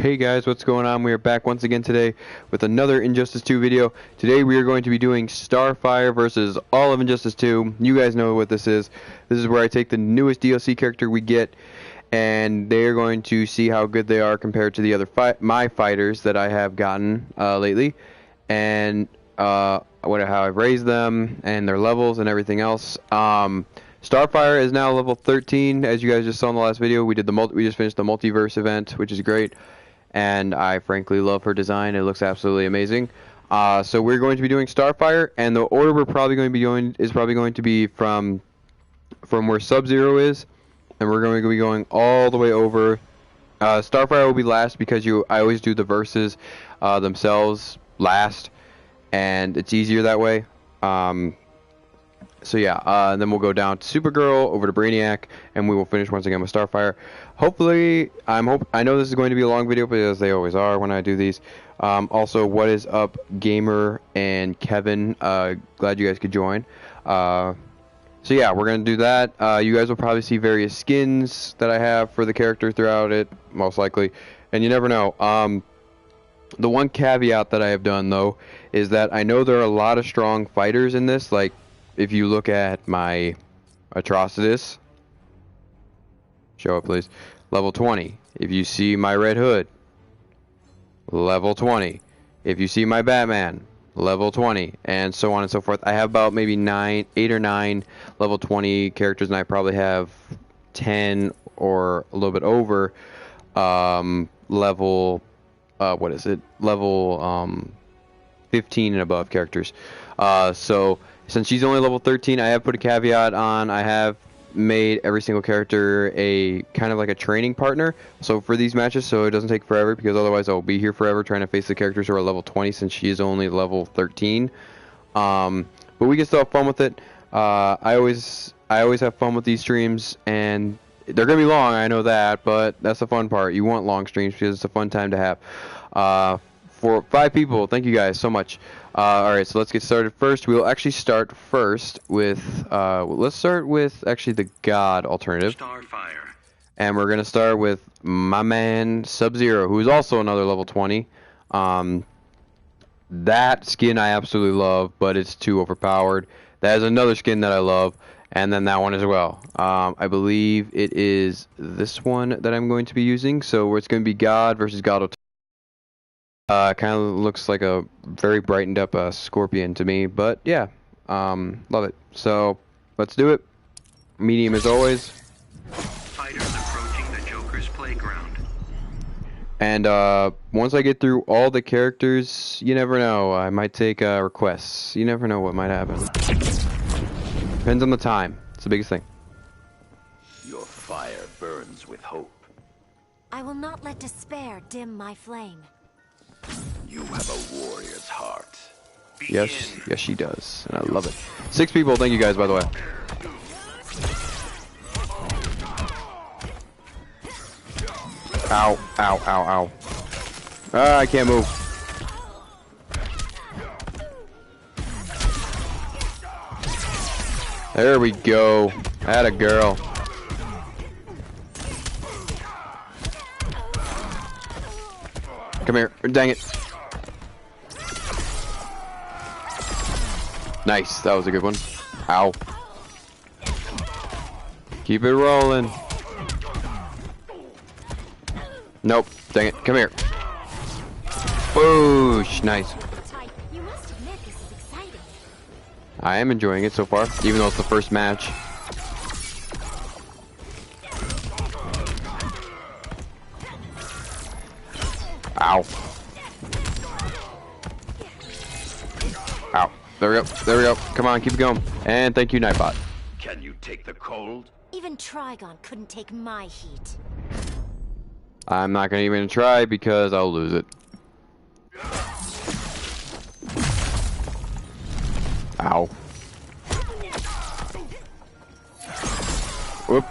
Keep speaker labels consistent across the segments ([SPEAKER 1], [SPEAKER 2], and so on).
[SPEAKER 1] Hey guys, what's going on? We are back once again today with another Injustice 2 video. Today we are going to be doing Starfire versus all of Injustice 2. You guys know what this is. This is where I take the newest DLC character we get, and they are going to see how good they are compared to the other my fighters that I have gotten lately, and how I've raised them and their levels and everything else. Starfire is now level 13, as you guys just saw in the last video. We just finished the multiverse event, which is great. And I frankly love her design. It looks absolutely amazing. So we're going to be doing Starfire, and the order we're probably going to be going is probably going to be from where Sub-Zero is, and we're going to be going all the way over. Starfire will be last because I always do the verses themselves last, and it's easier that way. So yeah, and then we'll go down to Supergirl, over to Brainiac, and we will finish once again with Starfire. Hopefully, I know this is going to be a long video, because they always are when I do these. Also, what is up, Gamer and Kevin? Glad you guys could join. So yeah, we're gonna do that. You guys will probably see various skins that I have for the character throughout it, most likely, and you never know. The one caveat that I have done though is that I know there are a lot of strong fighters in this, like. If you look at my Atrocitus, show it please, level 20. If you see my Red Hood, level 20. If you see my Batman, level 20, and so on and so forth. I have about maybe 8 or 9 level 20 characters, and I probably have 10 or a little bit over level, level 15 and above characters. So since she's only level 13, I have put a caveat on. I have made every single character a kind of like a training partner. So for these matches, so it doesn't take forever, because otherwise I'll be here forever trying to face the characters who are level 20 since she is only level 13. But we can still have fun with it. I always have fun with these streams, and they're gonna be long. I know that, but that's the fun part. You want long streams because it's a fun time to have. For 5 people, thank you guys so much. Alright, so let's get started first. We'll actually start first with, let's start with actually the God alternative.
[SPEAKER 2] Starfire.
[SPEAKER 1] And we're going to start with my man Sub-Zero, who is also another level 20. That skin I absolutely love, but it's too overpowered. That is another skin that I love, and then that one as well. I believe it is this one that I'm going to be using, so it's going to be God versus God alternative. Kind of looks like a very brightened up Scorpion to me, but yeah, love it. So let's do it. Medium as always.
[SPEAKER 2] Fighters approaching the Joker's playground.
[SPEAKER 1] And once I get through all the characters, you never know. I might take requests. You never know what might happen. Depends on the time. It's the biggest thing.
[SPEAKER 3] Your fire burns with hope.
[SPEAKER 4] I will not let despair dim my flame.
[SPEAKER 3] You have a warrior's heart.
[SPEAKER 1] Yes, she does, and I love it. 6 people, thank you guys, by the way. Ow, ow, ow, ow. Ah, I can't move. There we go. Atta girl. Come here. Dang it. Nice. That was a good one. Ow. Keep it rolling. Nope. Dang it. Come here. Boosh. Nice.
[SPEAKER 4] You must admit this is exciting.
[SPEAKER 1] I am enjoying it so far, even though it's the first match. Ow. Ow. There we go. There we go. Come on, keep it going. And thank you, Nightbot.
[SPEAKER 3] Can you take the cold?
[SPEAKER 4] Even Trigon couldn't take my heat.
[SPEAKER 1] I'm not going to even try because I'll lose it. Ow. Whoop.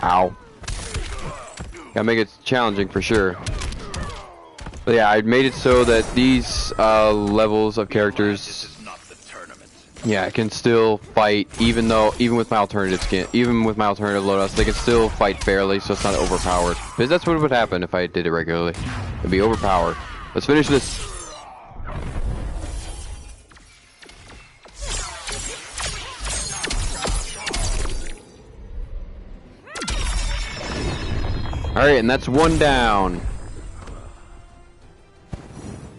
[SPEAKER 1] Ow. Gotta make it challenging for sure. But yeah, I made it so that these levels of characters Yeah, I can still fight even with my alternative skin, even with my alternative loadouts, they can still fight fairly, so it's not overpowered. Because that's what would happen if I did it regularly. It'd be overpowered. Let's finish this. Alright, and that's one down.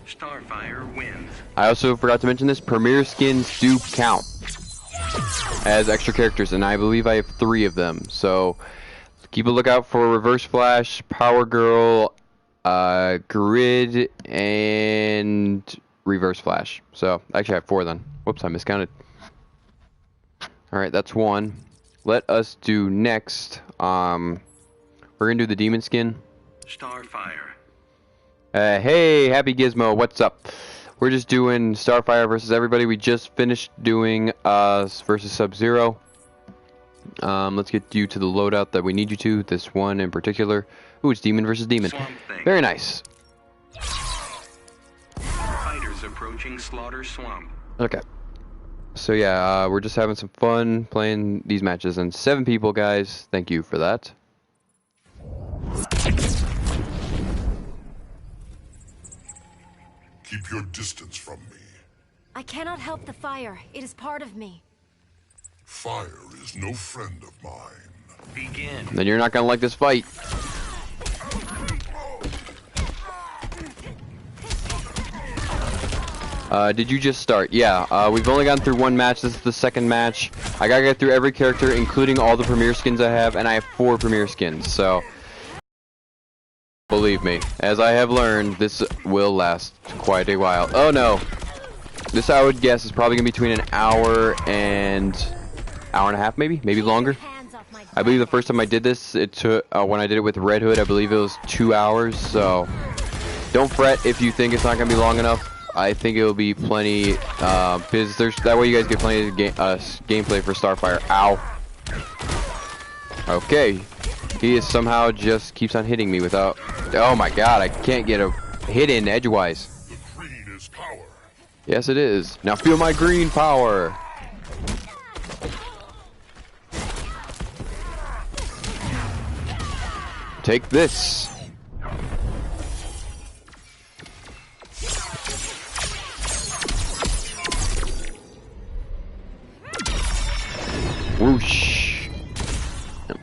[SPEAKER 2] Starfire wins.
[SPEAKER 1] I also forgot to mention this, premier skins do count as extra characters, and I believe I have 3 of them. So keep a lookout for Reverse Flash, Power Girl, Grid, and Reverse Flash. So actually I have 4 then. Whoops, I miscounted. Alright, that's 1. Let us do next. We're gonna do the demon skin.
[SPEAKER 2] Starfire.
[SPEAKER 1] Hey, Happy Gizmo, what's up? We're just doing Starfire versus everybody. We just finished doing versus Sub-Zero. Let's get you to the loadout that we need you to. This one in particular. Ooh, it's demon versus demon. Very nice.
[SPEAKER 2] Fighters approaching Slaughter Swamp.
[SPEAKER 1] Okay. So yeah, we're just having some fun playing these matches, and 7 people, guys. Thank you for that.
[SPEAKER 5] Keep your distance from me.
[SPEAKER 4] I cannot help the fire. It is part of me.
[SPEAKER 5] Fire is no friend of mine.
[SPEAKER 2] Begin.
[SPEAKER 1] Then you're not gonna like this fight. Did you just start? Yeah, we've only gotten through 1 match. This is the 2nd match. I gotta get through every character, including all the premier skins I have, and I have 4 premier skins, so believe me, as I have learned, this will last quite a while. Oh no! This, I would guess, is probably gonna be between an hour and hour and a half, maybe longer. I believe the first time I did this, it took when I did it with Red Hood, I believe it was 2 hours. So don't fret if you think it's not gonna be long enough. I think it will be plenty, because that way you guys get plenty of gameplay for Starfire. Ow. Okay. He is somehow just keeps on hitting me without... Oh my god, I can't get a hit in edgewise.
[SPEAKER 5] The green is power.
[SPEAKER 1] Yes, it is. Now feel my green power. Take this. Whoosh.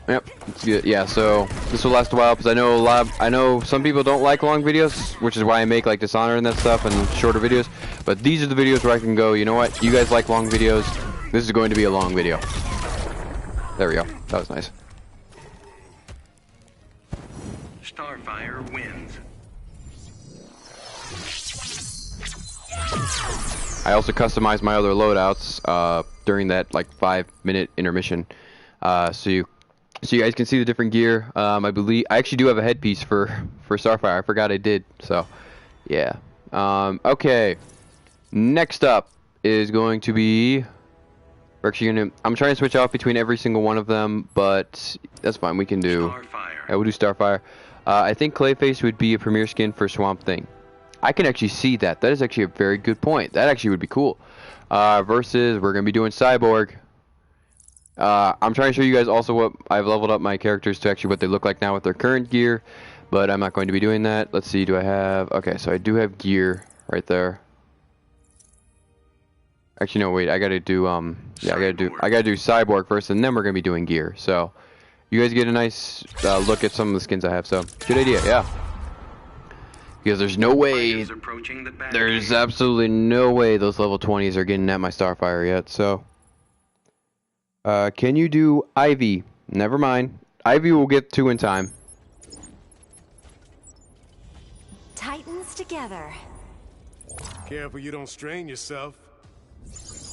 [SPEAKER 1] Yep, it's good. Yeah, so this will last a while because I know some people don't like long videos, which is why I make like Dishonor and that stuff and shorter videos. But these are the videos where I can go, you know what? You guys like long videos. This is going to be a long video. There we go. That was nice.
[SPEAKER 2] Starfire wins.
[SPEAKER 1] I also customized my other loadouts during that like 5-minute intermission, so you guys can see the different gear. I believe I actually do have a headpiece for Starfire. I forgot I did. So, yeah. Okay. Next up is going to be. We're actually gonna. I'm trying to switch off between every single one of them, but that's fine. We can do.
[SPEAKER 2] Starfire.
[SPEAKER 1] Yeah, we'll do Starfire. I think Clayface would be a premier skin for Swamp Thing. I can actually see that. That is actually a very good point. That actually would be cool. Versus, we're gonna be doing Cyborg. I'm trying to show you guys also what I've leveled up my characters to actually what they look like now with their current gear, but I'm not going to be doing that. Let's see, do I have... Okay, so I do have gear right there. Actually, no, wait, I gotta do, yeah, I gotta do Cyborg first, and then we're gonna be doing gear. So, you guys get a nice look at some of the skins I have, so, good idea, yeah. Because there's no way, there's absolutely no way those level 20s are getting at my Starfire yet, so. Can you do Ivy? Never mind. Ivy will get to in time.
[SPEAKER 4] Titans together.
[SPEAKER 6] Careful you don't strain yourself.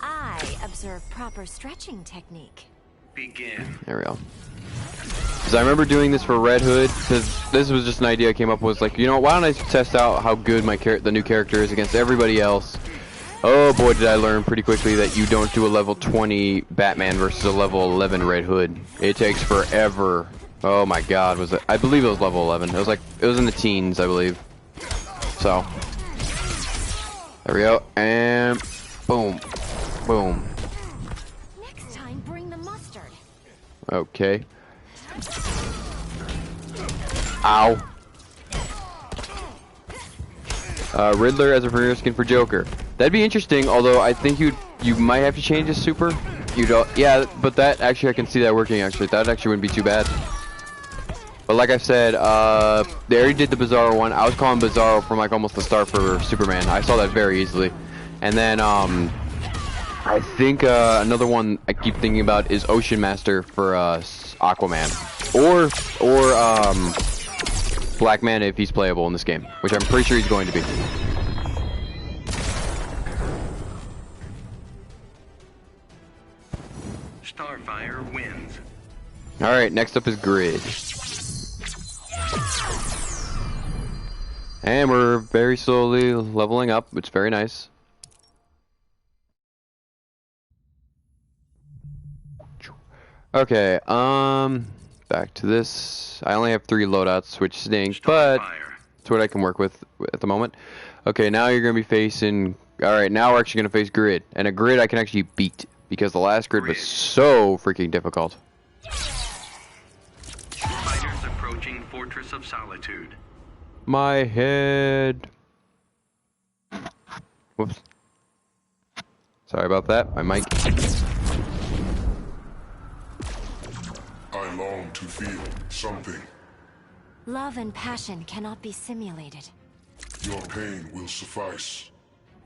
[SPEAKER 4] I observe proper stretching technique.
[SPEAKER 2] Begin.
[SPEAKER 1] There we go. Because I remember doing this for Red Hood, because this was just an idea I came up with. Was like, you know, why don't I test out how good the new character is against everybody else? Oh boy, did I learn pretty quickly that you don't do a level 20 Batman versus a level 11 Red Hood. It takes forever. Oh my god, was it? I believe it was level 11. It was like, it was in the teens, I believe. So, there we go, and boom, boom. Okay. Ow. Riddler as a premiere skin for Joker. That'd be interesting, although I think you might have to change his super. You don't. Yeah, but that actually I can see that working. Actually, that actually wouldn't be too bad. But like I said, they already did the Bizarro one. I was calling Bizarro from like almost the start for Superman. I saw that very easily. And then I think another one I keep thinking about is Ocean Master for Aquaman, or Black Manta if he's playable in this game, which I'm pretty sure he's going to be.
[SPEAKER 2] Starfire wins.
[SPEAKER 1] Alright, next up is Grid. And we're very slowly leveling up, which is very nice. Okay, back to this. I only have 3 loadouts, which stinks, but it's what I can work with at the moment. Okay, now you're going to be facing... Alright, now we're actually going to face Grid. And a Grid I can actually beat, because the last Grid was so freaking difficult.
[SPEAKER 2] Fighters approaching Fortress of Solitude.
[SPEAKER 1] My head. Whoops. Sorry about that, my mic.
[SPEAKER 5] I long to feel something.
[SPEAKER 4] Love and passion cannot be simulated.
[SPEAKER 5] Your pain will suffice.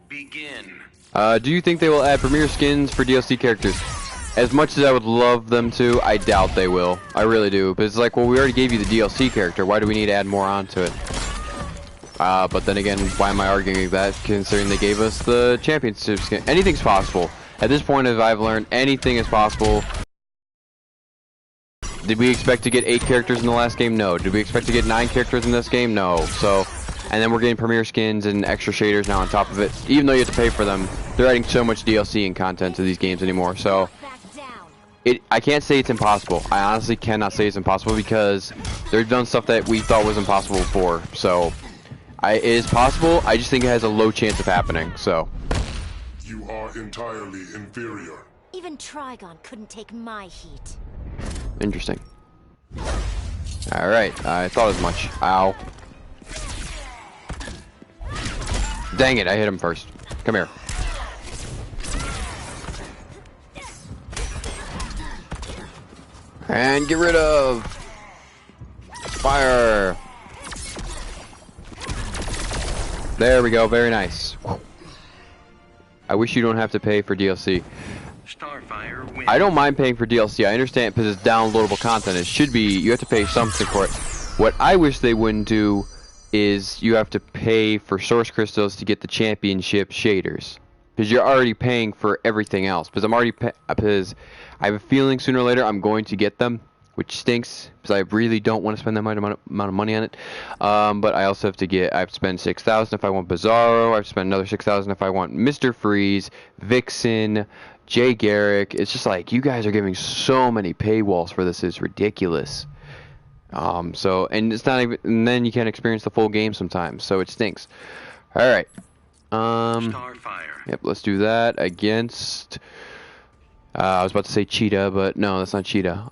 [SPEAKER 2] Begin.
[SPEAKER 1] Do you think they will add premiere skins for DLC characters? As much as I would love them to, I doubt they will. I really do. But it's like, well, we already gave you the DLC character. Why do we need to add more onto it? But then again, why am I arguing that, considering they gave us the championship skin? Anything's possible. At this point, as I've learned, anything is possible. Did we expect to get 8 characters in the last game? No. Did we expect to get 9 characters in this game? No. So, and then we're getting premiere skins and extra shaders now on top of it. Even though you have to pay for them, they're adding so much DLC and content to these games anymore. So, I can't say it's impossible. I honestly cannot say it's impossible because they've done stuff that we thought was impossible before. So, it is possible. I just think it has a low chance of happening. So,
[SPEAKER 5] You are entirely inferior.
[SPEAKER 4] Even Trigon couldn't take my heat.
[SPEAKER 1] interesting. Alright, I thought as much. Ow. Dang it, I hit him first. Come here. And get rid of fire. There we go, very nice. I wish you don't have to pay for DLC.
[SPEAKER 2] Starfire wins.
[SPEAKER 1] I don't mind paying for DLC. I understand because it's downloadable content. It should be, you have to pay something for it. What I wish they wouldn't do is you have to pay for source crystals to get the championship shaders. Because you're already paying for everything else. Because because I have a feeling sooner or later I'm going to get them, which stinks because I really don't want to spend that amount of money on it. But I also have to spend 6,000 if I want Bizarro. I have to spend another 6,000 if I want Mr. Freeze, Vixen, Jay Garrick. It's just like you guys are giving so many paywalls for this. It's ridiculous. So and it's not even, and then you can't experience the full game sometimes. So it stinks. All right.
[SPEAKER 2] Starfire.
[SPEAKER 1] Yep, let's do that against... I was about to say Cheetah, but no, that's not Cheetah.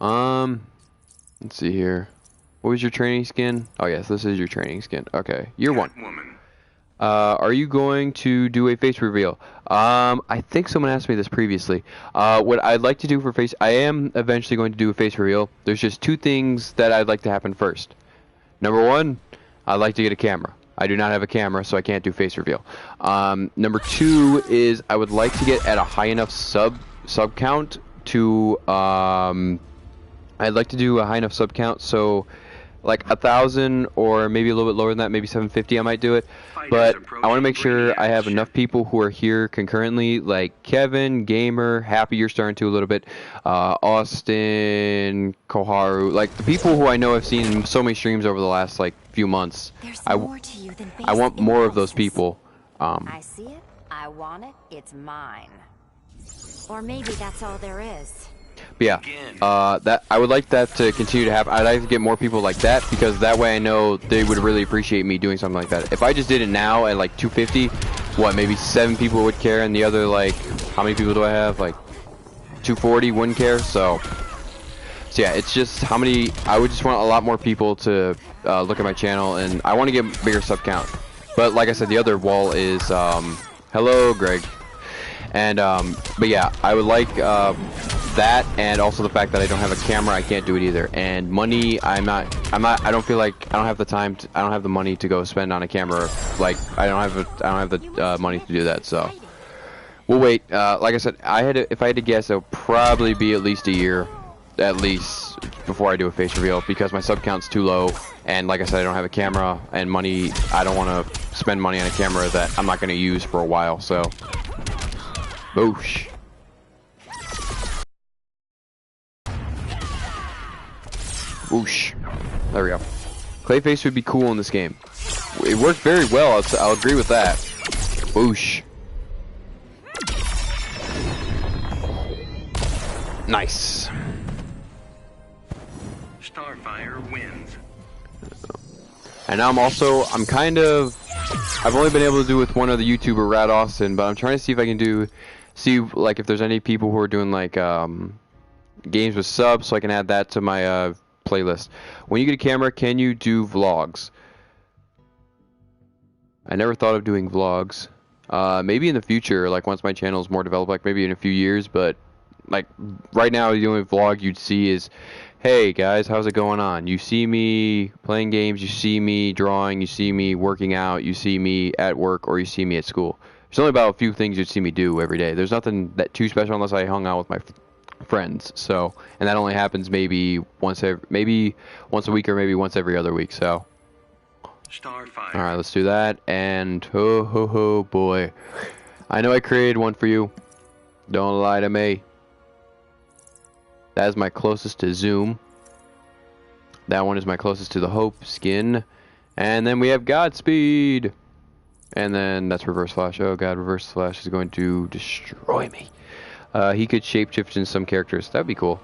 [SPEAKER 1] Let's see here. What was your training skin? Oh, yes, this is your training skin. Okay, year 1.
[SPEAKER 2] Woman.
[SPEAKER 1] Are you going to do a face reveal? I think someone asked me this previously. What I'd like to do for face... I am eventually going to do a face reveal. There's just 2 things that I'd like to happen first. Number 1, I'd like to get a camera. I do not have a camera, so I can't do face reveal. Number 2 is I would like to get at a high enough sub count to I'd like to do a high enough sub count, so like 1,000 or maybe a little bit lower than that, maybe 750 I might do it. But I want to make sure I have enough people who are here concurrently, like Kevin, Gamer, Happy, you're starting to a little bit, Austin, Koharu, like the people who I know I've seen in so many streams over the last like few months. I want more of those people.
[SPEAKER 7] I see it, I want it, it's mine.
[SPEAKER 4] Or maybe that's all there is.
[SPEAKER 1] But yeah, that I would like that to continue to happen. I'd like to get more people like that because that way I know they would really appreciate me doing something like that. If I just did it now at like 250, what, maybe 7 people would care, and the other, like, how many people do I have? Like 240 wouldn't care. So So yeah, it's just how many. I would just want a lot more people to look at my channel, and I want to get bigger sub count. But like I said, the other wall is hello, Greg. And but yeah, I would like that, and also the fact that I don't have a camera, I can't do it either. And money, I don't feel like I don't have the time. I don't have the money to go spend on a camera. Like I don't have the money to do that. So we'll wait. Like I said, if I had to guess, it'll probably be at least a year, at least, before I do a face reveal, because my sub count's too low. And like I said, I don't have a camera, and money. I don't want to spend money on a camera that I'm not going to use for a while. So. Boosh. Whoosh. There we go. Clayface would be cool in this game. It worked very well, I'll agree with that. Whoosh. Nice.
[SPEAKER 2] Starfire wins.
[SPEAKER 1] And now I'm kind of... I've only been able to do with one other YouTuber, Rad Austin, but I'm trying to see if I can see like if there's any people who are doing like games with subs, so I can add that to my playlist. When you get a camera, can you do vlogs? I never thought of doing vlogs. Maybe in the future, like once my channel is more developed, like maybe in a few years, but like right now the only vlog you'd see is, hey guys, how's it going on? You see me playing games, you see me drawing, you see me working out, you see me at work, or you see me at school. There's only about a few things you'd see me do every day. There's nothing that too special unless I hung out with my friends. So, and that only happens maybe once a week, or maybe once every other week. So,
[SPEAKER 2] Starfire.
[SPEAKER 1] all right, let's do that. And ho boy, I know I created one for you. Don't lie to me. That is my closest to Zoom. That one is my closest to the Hope skin. And then we have Godspeed. And then that's Reverse Flash. Oh god, Reverse Flash is going to destroy me. He could shapeshift in some characters. That'd be cool.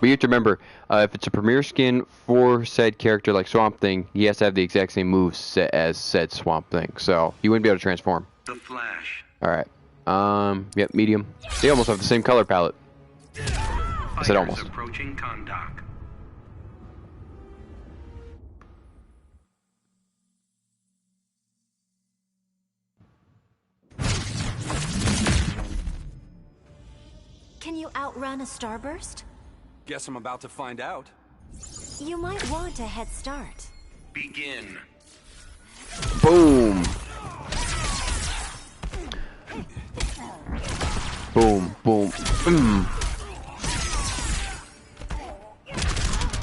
[SPEAKER 1] But you have to remember, if it's a premiere skin for said character like Swamp Thing, he has to have the exact same moves as said Swamp Thing. So he wouldn't be able to transform.
[SPEAKER 2] The Flash.
[SPEAKER 1] Alright. Yep, medium. They almost have the same color palette. I said almost.
[SPEAKER 2] Approaching Kondak.
[SPEAKER 4] Can you outrun a starburst?
[SPEAKER 8] Guess I'm about to find out.
[SPEAKER 4] You might want a head start.
[SPEAKER 2] Begin.
[SPEAKER 1] Boom. Boom, boom.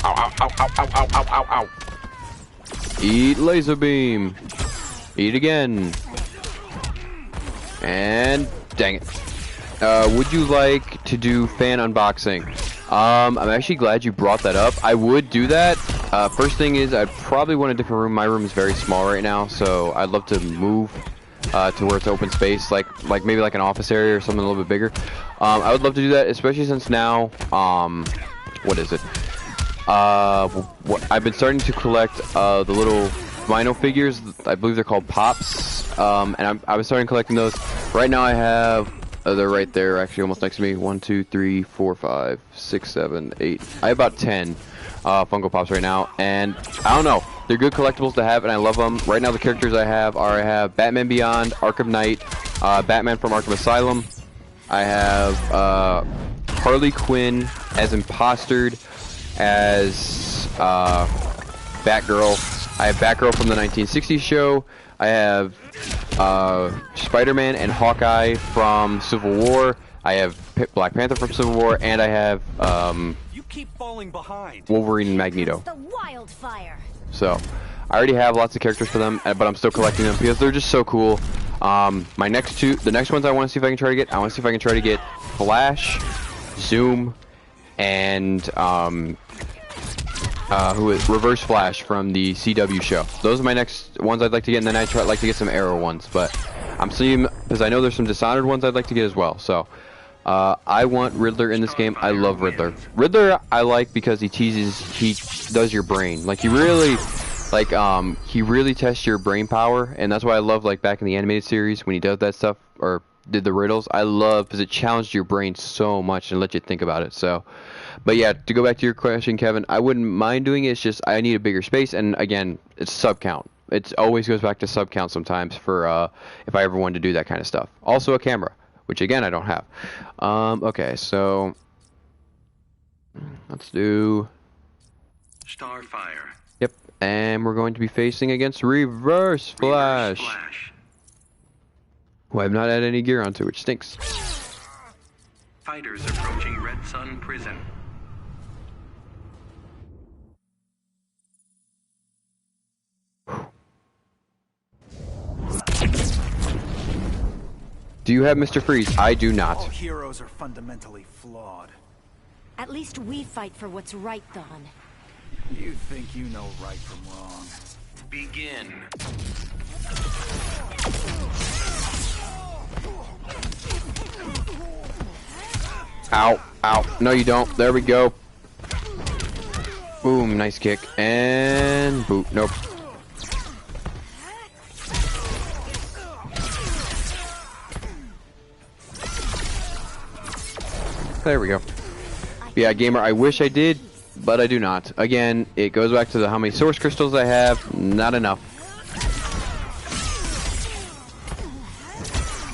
[SPEAKER 1] Ow, ow, ow, ow, ow, ow, ow, ow, ow. Eat laser beam. Eat again. And dang it. Would you like to do fan unboxing? I'm actually glad you brought that up. I would do that. First thing is I'd probably want a different room. My room is very small right now, so I'd love to move to where it's open space, like maybe like an office area or something a little bit bigger. I would love to do that, especially since now, what is it? I've been starting to collect the little vinyl figures. I believe they're called Pops, and I was starting collecting those. Right now I have, they're right there, actually almost next to me. 1, 2, 3, 4, 5, 6, 7, 8. I have about 10 Funko Pops right now, and I don't know. They're good collectibles to have, and I love them. Right now the characters I have Batman Beyond, Arkham Knight, Batman from Arkham Asylum. I have Harley Quinn as Impostered, as Batgirl. I have Batgirl from the 1960s show. I have Spider-Man and Hawkeye from Civil War. I have Black Panther from Civil War, and I have
[SPEAKER 8] You keep falling behind.
[SPEAKER 1] Wolverine and Magneto.
[SPEAKER 4] The wildfire.
[SPEAKER 1] So I already have lots of characters for them, but I'm still collecting them because they're just so cool. The next ones I want to see if I can try to get. I want to see if I can try to get Flash, Zoom, and who is Reverse Flash from the CW show. Those are my next ones I'd like to get, and then I'd like to get some Arrow ones, but I'm seeing, because I know there's some Dishonored ones I'd like to get as well. So I want Riddler in this game. I love Riddler. Riddler I like because he does your brain. Like he really tests your brain power, and that's why I love, like, back in the animated series when he does that stuff, or did the riddles. I love because it challenged your brain so much and let you think about it. So But yeah, to go back to your question, Kevin, I wouldn't mind doing it. It's just I need a bigger space, and again, it's sub count. It always goes back to sub count sometimes for if I ever wanted to do that kind of stuff. Also a camera, which again I don't have. Okay, so let's do.
[SPEAKER 2] Starfire.
[SPEAKER 1] Yep, and we're going to be facing against Reverse Flash.
[SPEAKER 2] Reverse Flash.
[SPEAKER 1] Who I have not had any gear onto, which stinks.
[SPEAKER 2] Fighters approaching Red Sun Prison.
[SPEAKER 1] Do you have Mr. Freeze? I do not.
[SPEAKER 9] All heroes are fundamentally flawed.
[SPEAKER 4] At least we fight for what's right, Dawn.
[SPEAKER 9] You think you know right from wrong.
[SPEAKER 2] Begin.
[SPEAKER 1] Ow, ow. No, you don't. There we go. Boom, nice kick. And boot. Nope. There we go. Yeah, gamer, I wish I did, but I do not. Again, it goes back to how many source crystals I have. Not enough.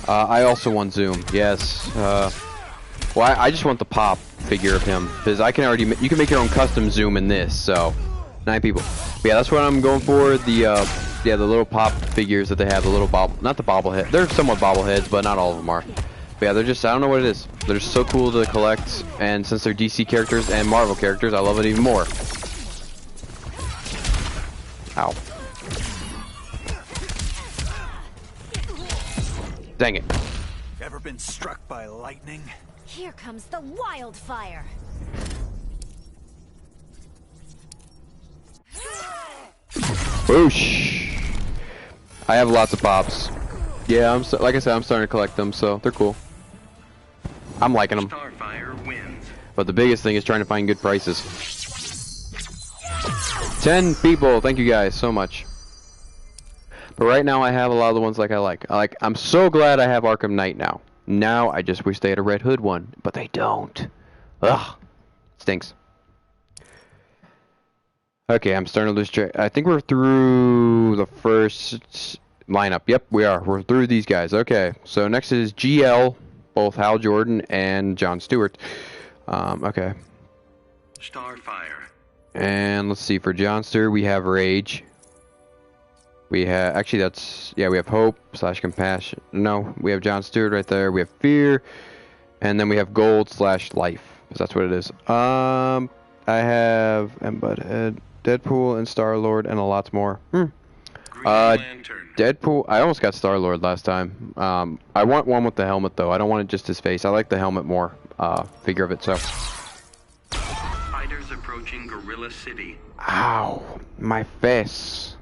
[SPEAKER 1] I also want zoom. Yes. Well, I just want the pop figure of him because I can already. You can make your own custom zoom in this. So, 9 people. But yeah, that's what I'm going for. The little pop figures that they have. The little not the bobblehead. They're somewhat bobbleheads, but not all of them are. But yeah, they're just. I don't know what it is. They're just so cool to collect, and since they're DC characters and Marvel characters, I love it even more. Ow. Dang it.
[SPEAKER 9] Ever been struck by lightning?
[SPEAKER 4] Here comes the wildfire.
[SPEAKER 1] Whoosh. I have lots of pops. Yeah, like I said, I'm starting to collect them, so they're cool. I'm liking them.
[SPEAKER 2] Starfire wins.
[SPEAKER 1] But the biggest thing is trying to find good prices. 10 people, thank you guys so much. But right now I have a lot of the ones I like. I'm so glad I have Arkham Knight now. Now I just wish they had a Red Hood one, but they don't. Ugh, stinks. Okay, I'm starting to lose track. I think we're through the first lineup. Yep, we are. We're through these guys. Okay, so next is GL, both Hal Jordan and John Stewart. Okay.
[SPEAKER 2] Starfire.
[SPEAKER 1] And let's see, for John Stewart, we have Rage. We have, actually we have Hope / Compassion. No, we have John Stewart right there. We have Fear. And then we have Gold / Life. Because that's what it is. I have Butthead, Deadpool, and Star-Lord, and a lot more.
[SPEAKER 2] Green Lantern.
[SPEAKER 1] Deadpool, I almost got Star-Lord last time. I want one with the helmet, though. I don't want it just his face. I like the helmet more, figure of it, so.
[SPEAKER 2] Fighters approaching Gorilla City.
[SPEAKER 1] Ow, my face.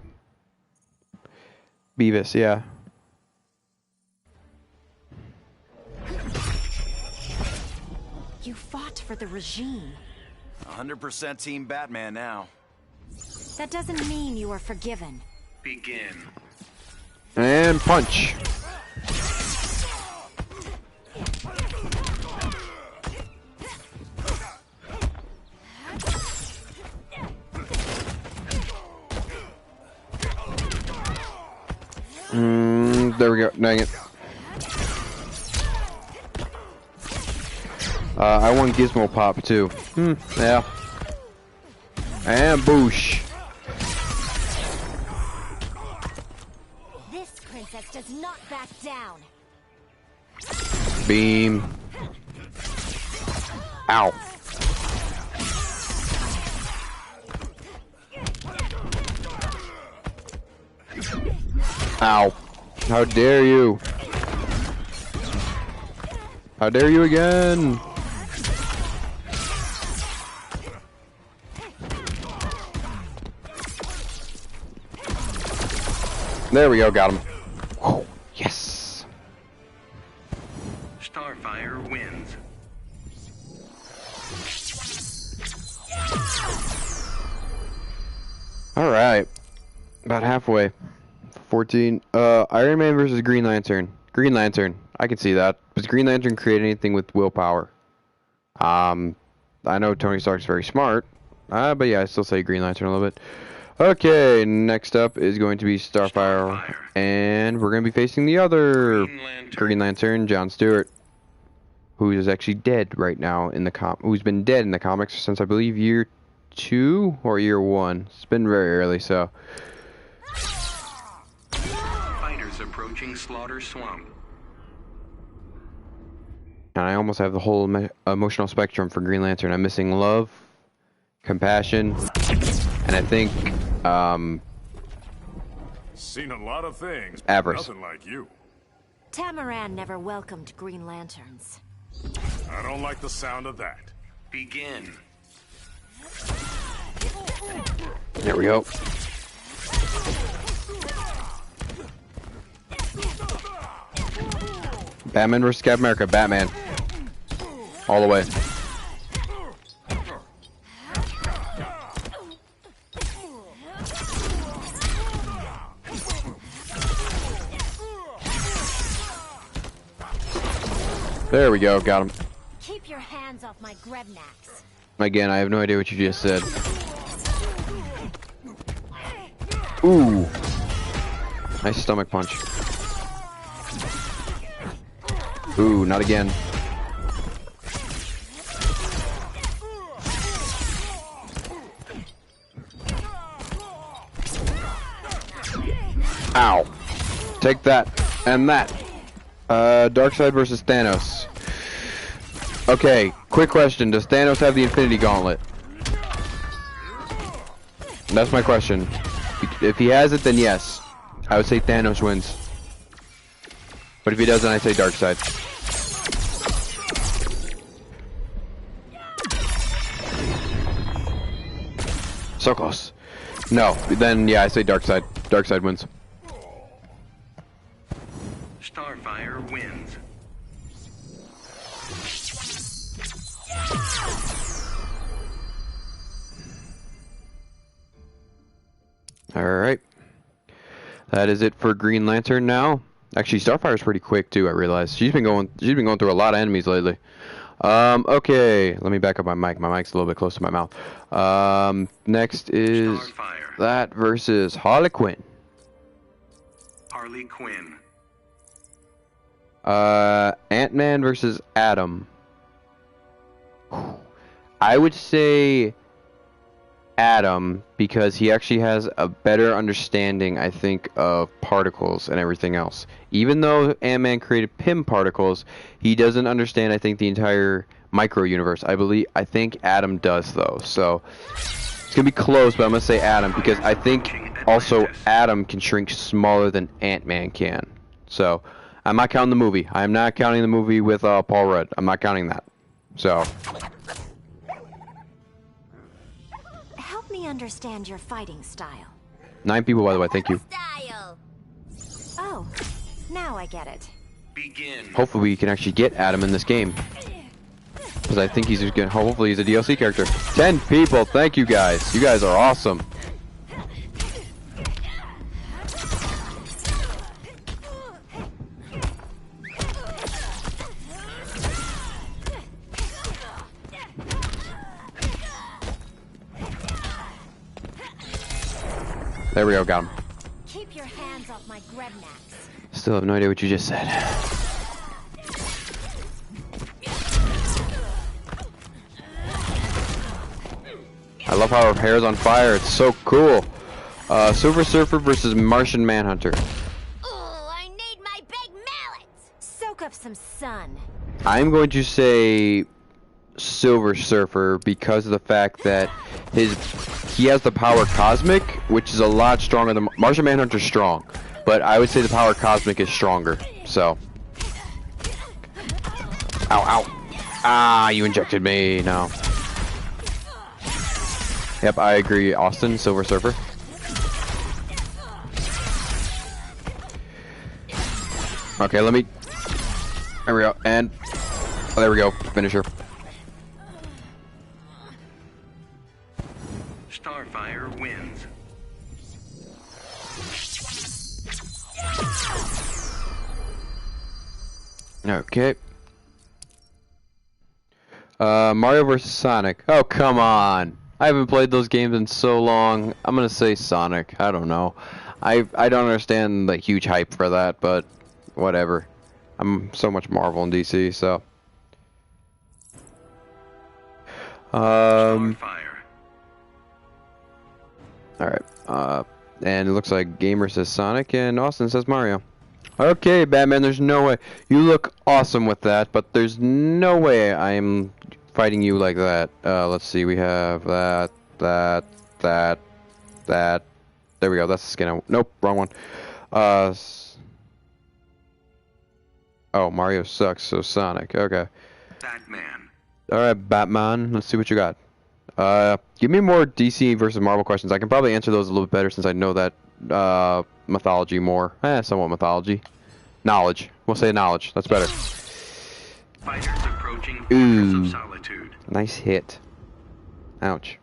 [SPEAKER 1] Beavis, yeah.
[SPEAKER 4] You fought for the regime.
[SPEAKER 9] 100% Team Batman now.
[SPEAKER 4] That doesn't mean you are forgiven.
[SPEAKER 2] Begin.
[SPEAKER 1] And punch. There we go. Dang it. I want Gizmo Pop too. Yeah. And boosh.
[SPEAKER 4] This princess does not back down.
[SPEAKER 1] Beam. Ow. Ow. How dare you? How dare you again? There we go, got him. Oh, yes.
[SPEAKER 2] Starfire wins.
[SPEAKER 1] All right. About halfway. 14. Iron Man versus Green Lantern. Green Lantern. I can see that. Does Green Lantern create anything with willpower? I know Tony Stark's very smart. But yeah, I still say Green Lantern a little bit. Okay, next up is going to be Starfire. And we're going to be facing the other Green Lantern, John Stewart. Who is actually dead right now in the who's been dead in the comics since I believe year 2 or year 1. It's been very early, so.
[SPEAKER 2] Fighters approaching Slaughter Swamp.
[SPEAKER 1] And I almost have the whole emotional spectrum for Green Lantern. I'm missing love, compassion, and I think
[SPEAKER 6] Seen a lot of things, but
[SPEAKER 1] avarice.
[SPEAKER 6] nothing like you.
[SPEAKER 4] Tamaran never welcomed Green Lanterns.
[SPEAKER 6] I don't like the sound of that.
[SPEAKER 2] Begin.
[SPEAKER 1] There we go. Batman vs. Captain America. Batman. All the way. There we go. Got him.
[SPEAKER 4] Keep your hands off my Grebnax.
[SPEAKER 1] Again, I have no idea what you just said. Ooh. Nice stomach punch. Ooh, not again. Ow. Take that and that. Darkseid versus Thanos. Okay, quick question. Does Thanos have the Infinity Gauntlet? That's my question. If he has it, then yes. I would say Thanos wins. But if he doesn't, I say Darkseid. So close. No, then yeah, I say Darkseid. Darkseid wins.
[SPEAKER 2] Starfire wins.
[SPEAKER 1] Alright. That is it for Green Lantern now. Actually, Starfire's pretty quick too, I realized. She's been going through a lot of enemies lately. Okay. Let me back up my mic. My mic's a little bit close to my mouth. Next is
[SPEAKER 2] Starfire.
[SPEAKER 1] that versus Harley Quinn.
[SPEAKER 2] Harley Quinn.
[SPEAKER 1] Ant-Man versus Atom. I would say Atom because he actually has a better understanding, I think, of particles and everything else. Even though Ant-Man created Pym particles, he doesn't understand, I think, the entire micro universe. I think Atom does though. So it's gonna be close, but I'm gonna say Atom because I think also Atom can shrink smaller than Ant-Man can. So I'm not counting the movie. I am not counting the movie with Paul Rudd. I'm not counting that. So.
[SPEAKER 4] Help me understand your fighting style.
[SPEAKER 1] 9 people, by the way. Thank you.
[SPEAKER 4] Style. Oh, now I get it.
[SPEAKER 2] Begin.
[SPEAKER 1] Hopefully we can actually get Adam in this game. Because I think he's good. Hopefully he's a DLC character. 10 people. Thank you guys. You guys are awesome. There we go, got him.
[SPEAKER 4] Keep your hands off my Grebnax.
[SPEAKER 1] Still have no idea what you just said. I love how her hair's on fire. It's so cool. Silver Surfer versus Martian Manhunter.
[SPEAKER 4] Oh, I need my big mallet. Soak up some sun.
[SPEAKER 1] I'm going to say Silver Surfer because of the fact that he has the power Cosmic, which is a lot stronger than Martian Manhunter's strong, but I would say the power Cosmic is stronger. So, ow, ow, ah, you injected me. No. Yep, I agree. Austin, Silver Surfer. Okay, let me. There we go, and oh, there we go. Finisher.
[SPEAKER 2] Starfire wins.
[SPEAKER 1] Okay. Mario vs. Sonic. Oh, come on. I haven't played those games in so long. I'm gonna say Sonic. I don't know. I don't understand the huge hype for that, but whatever. I'm so much Marvel and DC, so.
[SPEAKER 2] Starfire.
[SPEAKER 1] Alright. And it looks like Gamer says Sonic and Austin says Mario. Okay, Batman, there's no way. You look awesome with that, but there's no way I'm fighting you like that. Let's see, we have that. There we go, that's the skin. Nope, wrong one. Oh, Mario sucks, so Sonic. Okay.
[SPEAKER 2] Batman.
[SPEAKER 1] Alright, Batman, let's see what you got. Give me more DC versus Marvel questions. I can probably answer those a little bit better since I know that mythology more. Somewhat mythology. Knowledge. We'll say knowledge. That's better.
[SPEAKER 2] Fighters approaching Fortress of Solitude.
[SPEAKER 1] Nice hit. Ouch.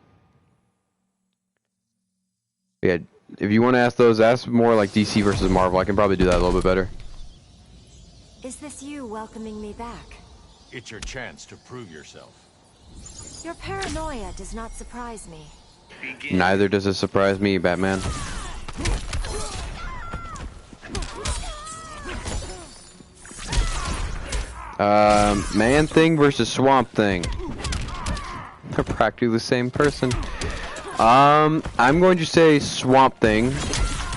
[SPEAKER 1] Yeah, if you want to ask those, ask more like DC versus Marvel. I can probably do that a little bit better.
[SPEAKER 4] Is this you welcoming me back?
[SPEAKER 3] It's your chance to prove yourself.
[SPEAKER 4] Your paranoia does not surprise me.
[SPEAKER 2] Begin.
[SPEAKER 1] Neither does it surprise me, Batman. Man Thing versus Swamp Thing. They're practically the same person. I'm going to say Swamp Thing.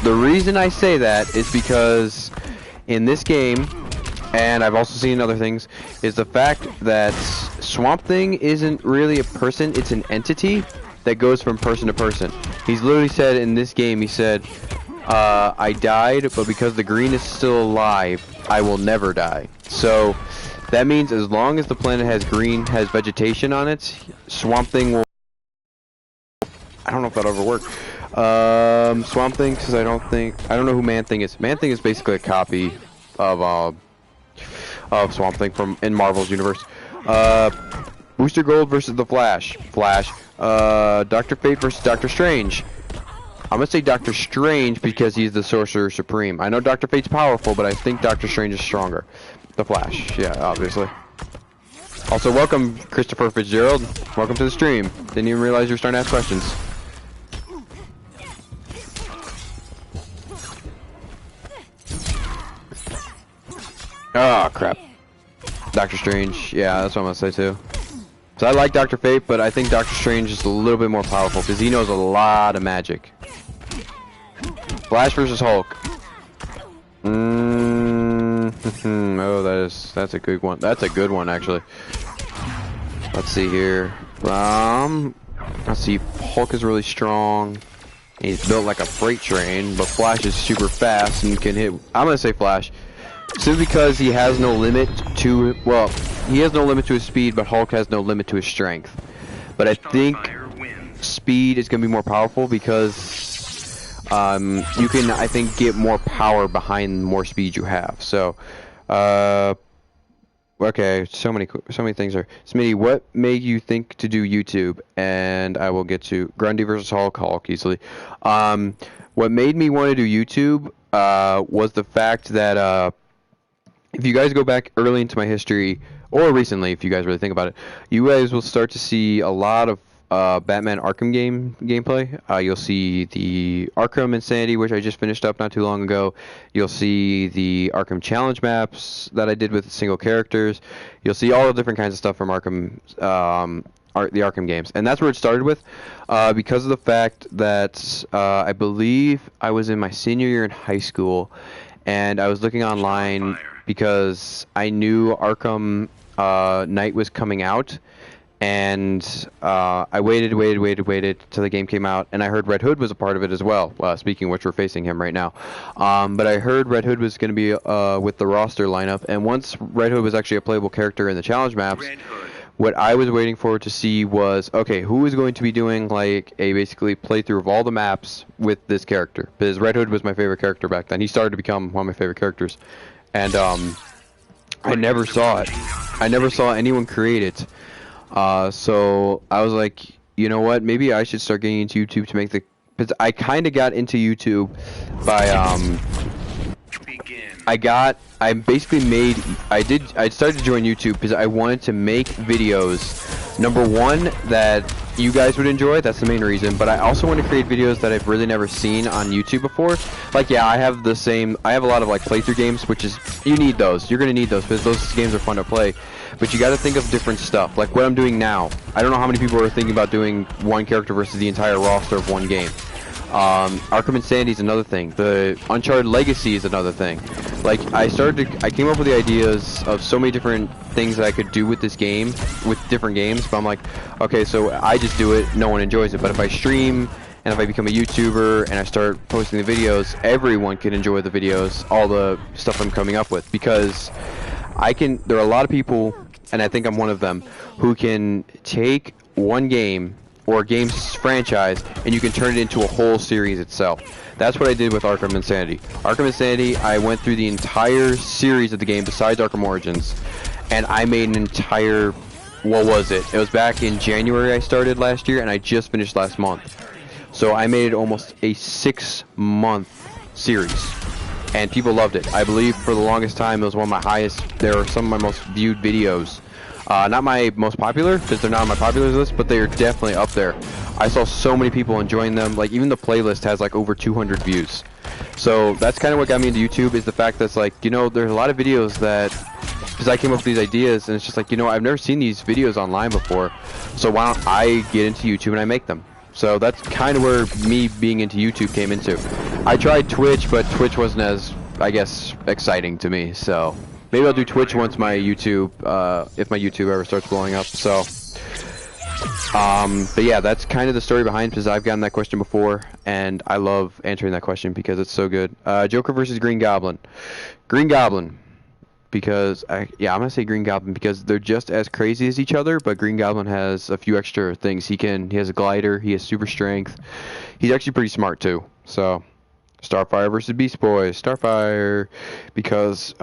[SPEAKER 1] The reason I say that is because in this game, and I've also seen other things, is the fact that Swamp Thing isn't really a person, it's an entity that goes from person to person. He's literally said in this game, he said, I died, but because the green is still alive, I will never die. So that means as long as the planet has vegetation on it, Swamp Thing will... I don't know if that'll ever work. Swamp Thing, because I don't know who Man Thing is. Man Thing is basically a copy of Swamp Thing in Marvel's universe. Booster Gold versus the Flash. Dr. Fate versus Doctor Strange. I'm gonna say Doctor Strange because he's the Sorcerer Supreme. I know Dr. Fate's powerful, but I think Doctor Strange is stronger. The Flash, yeah, obviously. Also, welcome, Christopher Fitzgerald. Welcome to the stream. Didn't even realize you were starting to ask questions. Oh, crap. Doctor Strange, yeah, that's what I'm gonna say too. So I like Dr. Fate, but I think Doctor Strange is a little bit more powerful because he knows a lot of magic. Flash versus Hulk. Oh, that's a good one. That's a good one, actually. Let's see here. Let's see. Hulk is really strong. He's built like a freight train, but Flash is super fast and can hit. I'm gonna say Flash. Simply because he has no limit to, well, he has no limit to his speed, but Hulk has no limit to his strength. But I think speed is going to be more powerful because you can, I think, get more power behind the more speed you have. So, okay, so many things are. Smitty, what made you think to do YouTube? And I will get to Grundy versus Hulk easily. What made me want to do YouTube was the fact that if you guys go back early into my history, or recently, if you guys really think about it, you guys will start to see a lot of Batman Arkham gameplay. You'll see the Arkham Insanity, which I just finished up not too long ago. You'll see the Arkham Challenge maps that I did with single characters. You'll see all the different kinds of stuff from Arkham, the Arkham games. And that's where it started with, because of the fact that I believe I was in my senior year in high school, and I was looking online because I knew Arkham Knight was coming out, and I waited till the game came out, and I heard Red Hood was a part of it as well. Speaking of which, we're facing him right now. But I heard Red Hood was going to be with the roster lineup, and once Red Hood was actually a playable character in the challenge maps, what I was waiting for to see was, okay, who is going to be doing like a basically playthrough of all the maps with this character? Because Red Hood was my favorite character back then. He started to become one of my favorite characters. And I never saw it. I never saw anyone create it. So I was like, you know what? Maybe I should start getting into YouTube to make the... Because I kind of got into YouTube by... I basically made... I started to join YouTube because I wanted to make videos Number one, that you guys would enjoy. That's the main reason. But I also want to create videos that I've really never seen on YouTube before. Like, yeah, I have a lot of like playthrough games, which is, you need those. You're gonna need those because those games are fun to play. But you got to think of different stuff. Like what I'm doing now. I don't know how many people are thinking about doing one character versus the entire roster of one game. Arkham Insanity is another thing. The Uncharted Legacy is another thing. Like, I came up with the ideas of so many different things that I could do with this game, with different games, but I'm like, okay, so I just do it, no one enjoys it, but if I stream, and if I become a YouTuber, and I start posting the videos, everyone can enjoy the videos, all the stuff I'm coming up with, because there are a lot of people, and I think I'm one of them, who can take one game, or a game's franchise, and you can turn it into a whole series itself. That's what I did with Arkham Insanity. Arkham Insanity, I went through the entire series of the game besides Arkham Origins, and I made an entire, what was it? It was back in January I started last year, and I just finished last month. So I made it almost a 6-month series, and people loved it. I believe for the longest time it was one of my highest, there are some of my most viewed videos. Not my most popular, because they're not on my popular list, but they are definitely up there. I saw so many people enjoying them. Like, even the playlist has like over 200 views. So that's kind of what got me into YouTube, is the fact that's like, you know, there's a lot of videos that, because I came up with these ideas, and it's just like, you know, I've never seen these videos online before, so why don't I get into YouTube and I make them? So that's kind of where me being into YouTube came into. I tried Twitch, but Twitch wasn't as, I guess, exciting to me, so maybe I'll do Twitch once my YouTube, if my YouTube ever starts blowing up, so. But yeah, that's kind of the story behind, because I've gotten that question before, and I love answering that question because it's so good. Joker versus Green Goblin. Green Goblin, because, I'm going to say Green Goblin because they're just as crazy as each other, but Green Goblin has a few extra things. He has a glider, he has super strength. He's actually pretty smart too, so. Starfire versus Beast Boy. Starfire, because,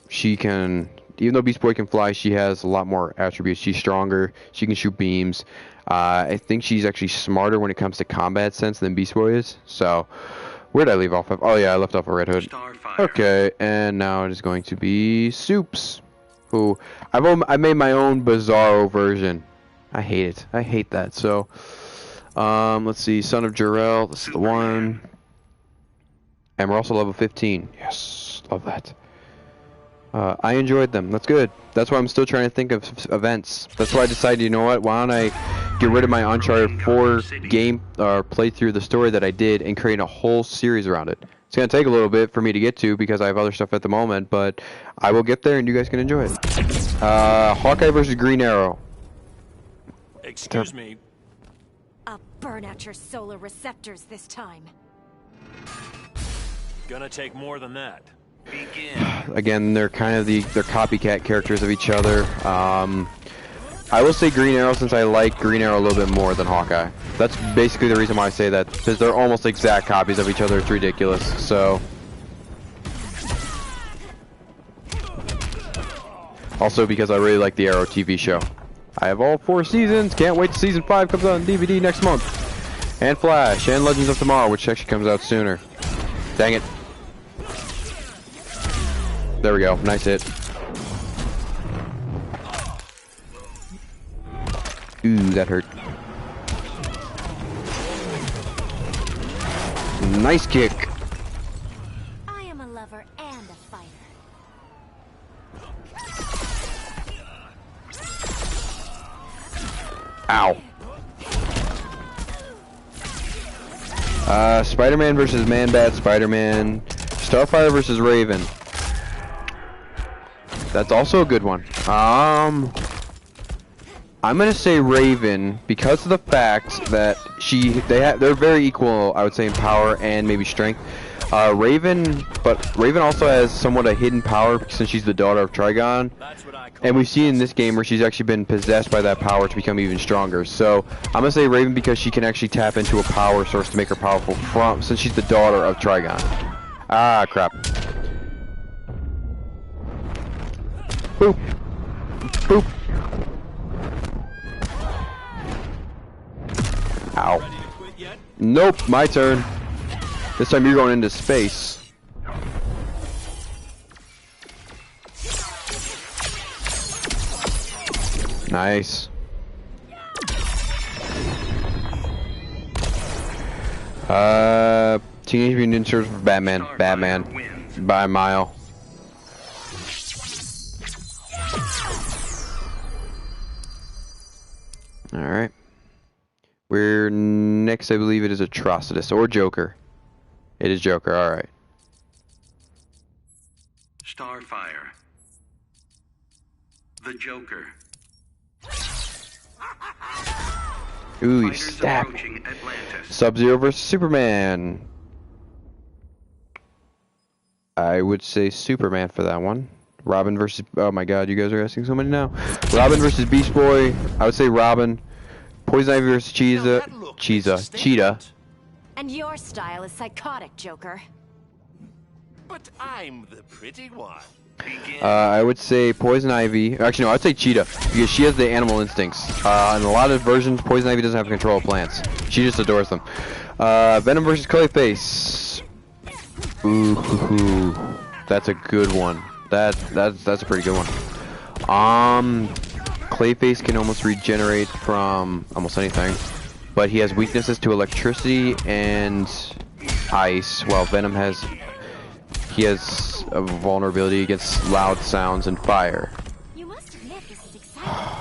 [SPEAKER 1] she can, even though Beast Boy can fly, she has a lot more attributes. She's stronger, she can shoot beams. I think she's actually smarter when it comes to combat sense than Beast Boy is. So, where did I leave off of? Oh yeah, I left off of Red Hood.
[SPEAKER 2] Starfire.
[SPEAKER 1] Okay, and now it is going to be Soups, who, I made my own Bizarro version. I hate it. I hate that. So, let's see, Son of Jor-El, this is the one. And we're also level 15. Yes, love that. I enjoyed them. That's good. That's why I'm still trying to think of events. That's why I decided, you know what, why don't I get rid of my Uncharted 4 game, or play through the story that I did and create a whole series around it. It's going to take a little bit for me to get to because I have other stuff at the moment, but I will get there and you guys can enjoy it. Hawkeye versus Green Arrow.
[SPEAKER 8] Excuse me.
[SPEAKER 4] I'll burn out your solar receptors this time.
[SPEAKER 8] Gonna take more than that.
[SPEAKER 1] Again, they're kind of they're copycat characters of each other. I will say Green Arrow, since I like Green Arrow a little bit more than Hawkeye. That's basically the reason why I say that, because they're almost exact copies of each other. It's ridiculous. So, also because I really like the Arrow TV show. I have all 4 seasons. Can't wait till season 5 comes out on DVD next month. And Flash, and Legends of Tomorrow, which actually comes out sooner. Dang it. There we go. Nice hit. Ooh, that hurt. Nice kick.
[SPEAKER 4] I am a lover and a fighter.
[SPEAKER 1] Ow. Spider-Man versus Man-Bat Spider-Man. Starfire versus Raven. That's also a good one. I'm gonna say Raven because of the fact that they're very equal, I would say, in power and maybe strength. Raven also has somewhat a hidden power since she's the daughter of Trigon. And we've seen in this game where she's actually been possessed by that power to become even stronger. So I'm gonna say Raven because she can actually tap into a power source to make her powerful since she's the daughter of Trigon. Ah, crap. Boop. Boop. Ow. Nope, my turn. This time you're going into space. Nice. Teenage Mutant Ninja Turtles for Batman.
[SPEAKER 2] Starfire
[SPEAKER 1] Batman.
[SPEAKER 2] wins.
[SPEAKER 1] By a mile. Alright. We're next, I believe it is Atrocitus or Joker. It is Joker, alright.
[SPEAKER 2] Starfire. The Joker.
[SPEAKER 1] Ooh, you
[SPEAKER 2] Fighters
[SPEAKER 1] stab.
[SPEAKER 2] approaching Atlantis.
[SPEAKER 1] Sub-Zero versus Superman. I would say Superman for that one. Robin versus... Oh my god, you guys are asking so many now. Robin versus Beast Boy. I would say Robin. Poison Ivy versus Cheetah.
[SPEAKER 7] And your style is psychotic, Joker.
[SPEAKER 8] But I'm the pretty one.
[SPEAKER 2] Begin.
[SPEAKER 1] I would say Poison Ivy. Actually, no, I'd say Cheetah because she has the animal instincts. In a lot of versions, Poison Ivy doesn't have control of plants. She just adores them. Venom versus Clayface. Ooh, that's a good one. That's a pretty good one. Clayface can almost regenerate from almost anything, but he has weaknesses to electricity and ice, while Venom has a vulnerability against loud sounds and fire.
[SPEAKER 4] You must admit this is exciting.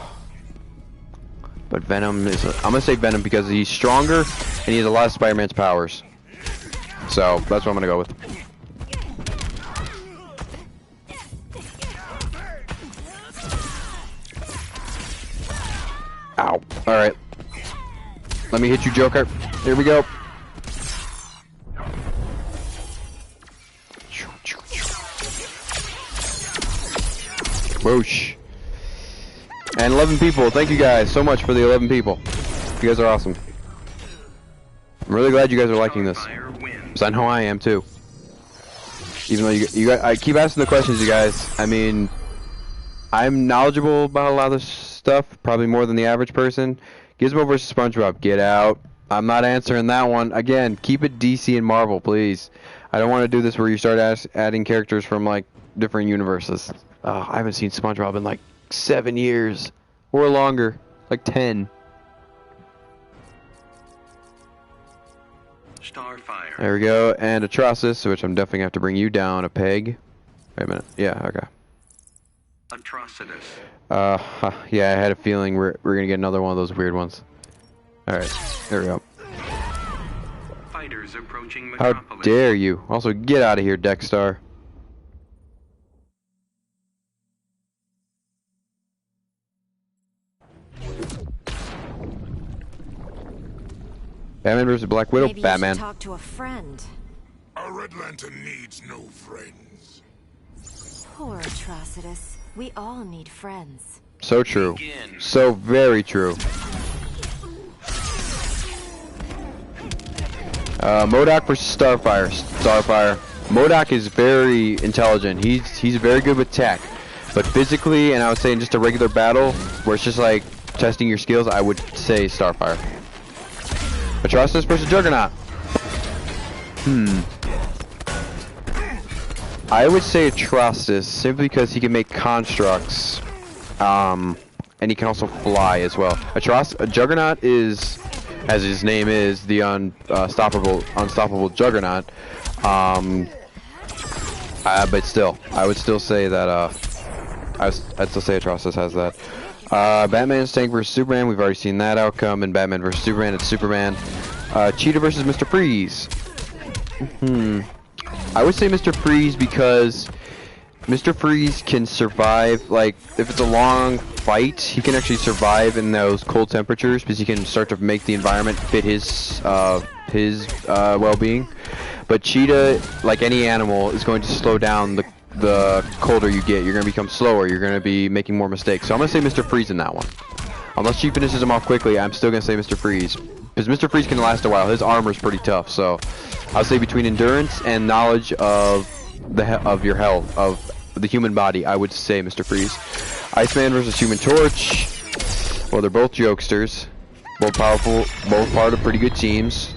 [SPEAKER 1] But Venom is... I'm gonna say Venom because he's stronger and he has a lot of Spider-Man's powers. So that's what I'm gonna go with. Ow. Alright. Let me hit you, Joker. Here we go. Whoosh. And 11 people. Thank you guys so much for the 11 people. You guys are awesome. I'm really glad you guys are liking this.
[SPEAKER 2] Starfire wins.
[SPEAKER 1] Because I know I am too. Even though you guys, I keep asking the questions, you guys. I mean, I'm knowledgeable about a lot of this stuff, probably more than the average person. Gizmo versus SpongeBob, get out. I'm not answering that one. Again, keep it DC and Marvel, please. I don't want to do this where you start adding characters from like different universes. I haven't seen SpongeBob in like 7 years or longer, like 10.
[SPEAKER 2] Starfire.
[SPEAKER 1] There we go, and Atrocitus, which I'm definitely gonna have to bring you down a peg. Wait a minute. Yeah, okay.
[SPEAKER 2] Atrocitus.
[SPEAKER 1] Yeah, I had a feeling we're gonna get another one of those weird ones. All right, there we go.
[SPEAKER 2] Fighters approaching
[SPEAKER 1] How
[SPEAKER 2] Metropolis.
[SPEAKER 1] dare you? Also, get out of here, Dexstar. Batman versus Black Widow.
[SPEAKER 7] Maybe
[SPEAKER 1] Batman.
[SPEAKER 7] you should talk to a friend.
[SPEAKER 5] A Red Lantern needs no friends.
[SPEAKER 7] Poor Atrocitus. We all need friends.
[SPEAKER 1] So true. So very true. MODOK versus Starfire. Starfire. MODOK is very intelligent. He's very good with tech, but physically, and I would say in just a regular battle where it's just like testing your skills, I would say Starfire. Atrocitus versus Juggernaut. I would say Atrocitus simply because he can make constructs, and he can also fly as well. Juggernaut is, as his name is, the unstoppable Juggernaut. But still, I would still say that I'd still say Atrocitus has that. Batman's Tank versus Superman, we've already seen that outcome. And Batman versus Superman, it's Superman. Cheetah versus Mr. Freeze. I would say Mr. Freeze because Mr. Freeze can survive, like, if it's a long fight, he can actually survive in those cold temperatures because he can start to make the environment fit his well-being. But Cheetah, like any animal, is going to slow down the colder you get. You're going to become slower. You're going to be making more mistakes. So I'm going to say Mr. Freeze in that one. Unless she finishes him off quickly, I'm still going to say Mr. Freeze. Because Mr. Freeze can last a while. His armor's pretty tough. So I'll say between endurance and knowledge of your health, of the human body, I would say Mr. Freeze. Iceman versus Human Torch. Well, they're both jokesters. Both powerful. Both part of pretty good teams.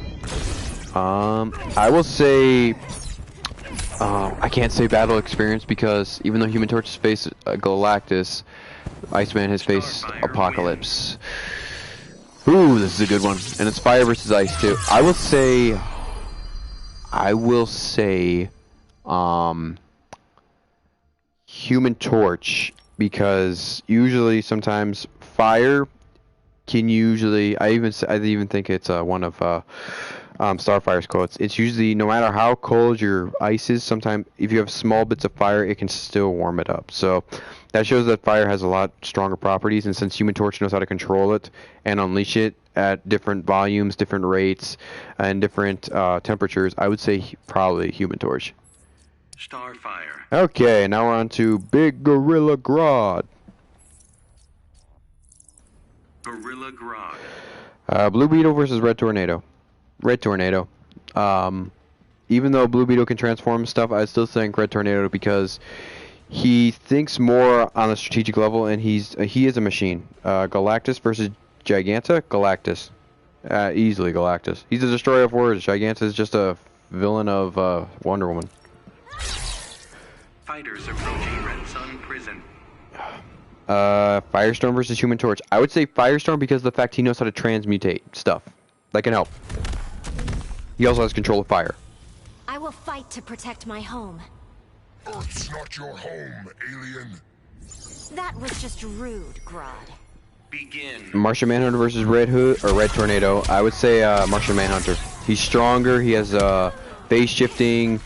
[SPEAKER 1] I will say... I can't say battle experience because even though Human Torch has faced Galactus, Iceman has faced Apocalypse. Ooh, this is a good one. And it's fire versus ice too. I will say I will say Human Torch, because usually sometimes fire can usually I even think it's one of Starfire's quotes. It's usually no matter how cold your ice is, sometimes if you have small bits of fire, it can still warm it up. So that shows that fire has a lot stronger properties, and since Human Torch knows how to control it and unleash it at different volumes, different rates, and different temperatures, I would say probably Human Torch.
[SPEAKER 2] Starfire.
[SPEAKER 1] Okay, now we're on to Big Gorilla Grodd.
[SPEAKER 2] Gorilla Grodd.
[SPEAKER 1] Blue Beetle versus Red Tornado. Red Tornado. Even though Blue Beetle can transform stuff, I still think Red Tornado because he thinks more on a strategic level, and he is a machine. Galactus versus Giganta. Galactus. Easily Galactus. He's a destroyer of worlds. Giganta is just a villain of Wonder Woman.
[SPEAKER 2] Fighters approaching Red Sun Prison.
[SPEAKER 1] Firestorm versus Human Torch. I would say Firestorm because of the fact he knows how to transmutate stuff. That can help. He also has control of fire.
[SPEAKER 4] I will fight to protect my home.
[SPEAKER 5] Earth's not your home, alien.
[SPEAKER 4] That was just rude, Grodd.
[SPEAKER 2] Begin.
[SPEAKER 1] Martian Manhunter versus Red Tornado. I would say Martian Manhunter. He's stronger. He has phase shifting.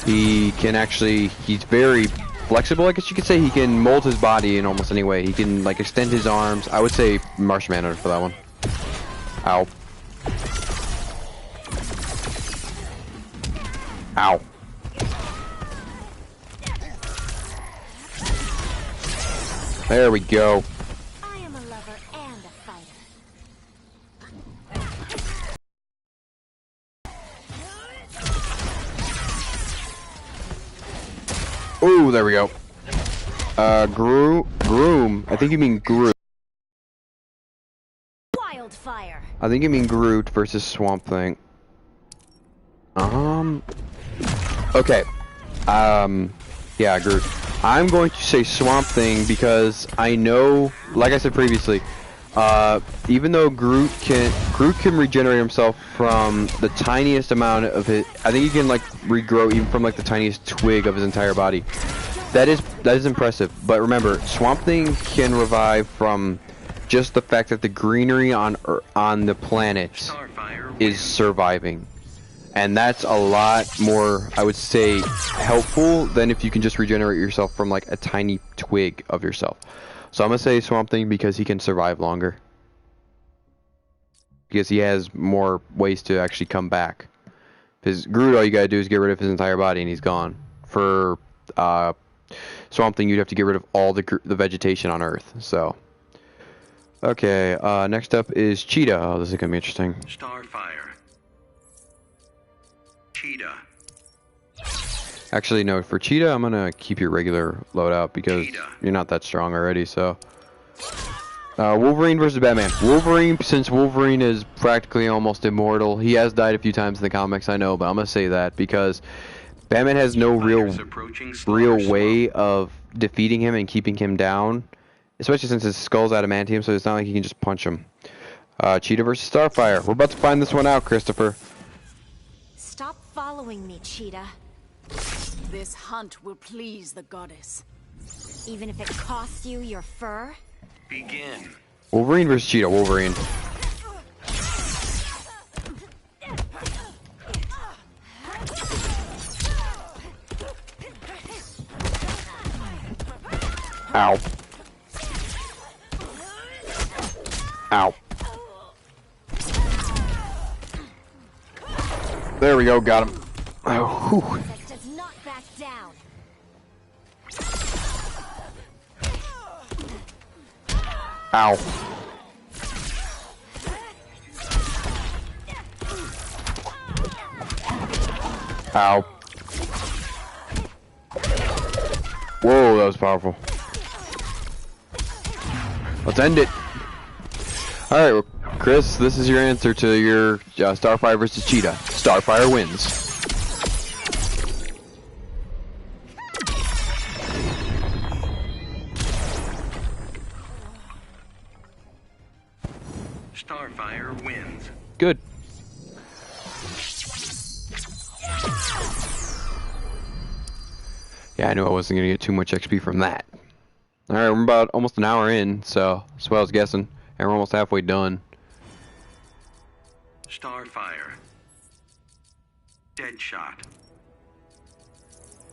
[SPEAKER 1] He can actually. He's very flexible, I guess you could say. He can mold his body in almost any way. He can like extend his arms. I would say Martian Manhunter for that one. Ow. Ow. There we go.
[SPEAKER 4] I am a lover and a fighter.
[SPEAKER 1] Ooh, there we go. Groom. I think you mean Groot.
[SPEAKER 4] Wildfire.
[SPEAKER 1] I think you mean Groot versus Swamp Thing. Okay. Yeah, Groot. I'm going to say Swamp Thing because I know, like I said previously, even though Groot can regenerate himself from the tiniest amount of his, I think he can like regrow even from like the tiniest twig of his entire body. That is impressive. But remember, Swamp Thing can revive from just the fact that the greenery on the planet is surviving. And that's a lot more, I would say, helpful than if you can just regenerate yourself from like a tiny twig of yourself. So I'm going to say Swamp Thing because he can survive longer. Because he has more ways to actually come back. Because Groot, all you got to do is get rid of his entire body and he's gone. For Swamp Thing, you'd have to get rid of all the vegetation on Earth. So, okay, next up is Cheetah. Oh, this is going to be interesting.
[SPEAKER 2] Starfire. Cheetah.
[SPEAKER 1] Actually, no, for Cheetah, I'm going to keep your regular loadout because you're not that strong already, so. Wolverine versus Batman. Wolverine, since Wolverine is practically almost immortal, he has died a few times in the comics, I know, but I'm going to say that because Batman has no real way of defeating him and keeping him down, especially since his skull's adamantium, so it's not like he can just punch him. Cheetah versus Starfire. We're about to find this one out, Christopher.
[SPEAKER 4] Stop following me, Cheetah.
[SPEAKER 10] This hunt will please the goddess.
[SPEAKER 4] Even if it costs you your fur?
[SPEAKER 2] Begin.
[SPEAKER 1] Wolverine versus Cheetah. Wolverine. Ow. Ow. There we go, got him. Oh, whew.
[SPEAKER 4] Does not back down.
[SPEAKER 1] Ow. Ow. Whoa, that was powerful. Let's end it. Alright, well, Chris, this is your answer to your Starfire versus Cheetah. Starfire wins.
[SPEAKER 2] Starfire wins.
[SPEAKER 1] Good. Yeah, I knew I wasn't gonna get too much XP from that. All right, we're about almost an hour in, so that's what I was guessing, and we're almost halfway done.
[SPEAKER 2] Starfire. Deadshot.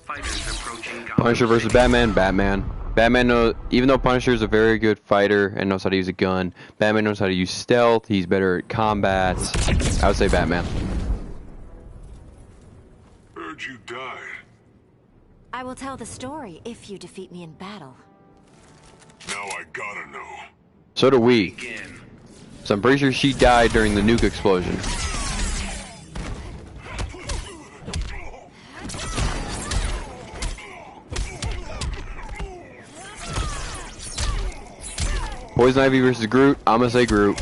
[SPEAKER 2] Fighters approaching.
[SPEAKER 1] Punisher versus Batman. Batman. Batman knows, even though Punisher is a very good fighter and knows how to use a gun, Batman knows how to use stealth. He's better at combat. I would say Batman.
[SPEAKER 5] Heard you died.
[SPEAKER 7] I will tell the story if you defeat me in battle.
[SPEAKER 5] Now I gotta know.
[SPEAKER 1] So do we.
[SPEAKER 2] Begin.
[SPEAKER 1] So I'm pretty sure she died during the nuke explosion. Poison Ivy versus Groot. I'm gonna say Groot.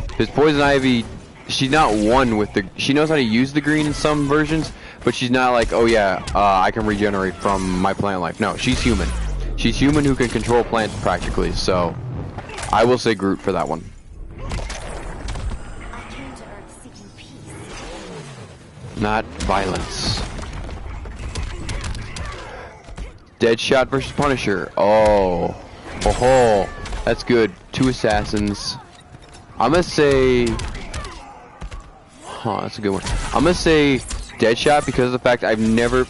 [SPEAKER 1] Because Poison Ivy, she's not one with the. She knows how to use the green in some versions, but she's not like, oh yeah, I can regenerate from my plant life. No, she's human. She's human who can control plants practically. So, I will say Groot for that one.
[SPEAKER 7] I came to Earth seeking peace.
[SPEAKER 1] Not violence. Deadshot versus Punisher. Oh, oh. That's good. 2 assassins. I'm gonna say... Huh, that's a good one. I'm gonna say Deadshot because of the fact I've never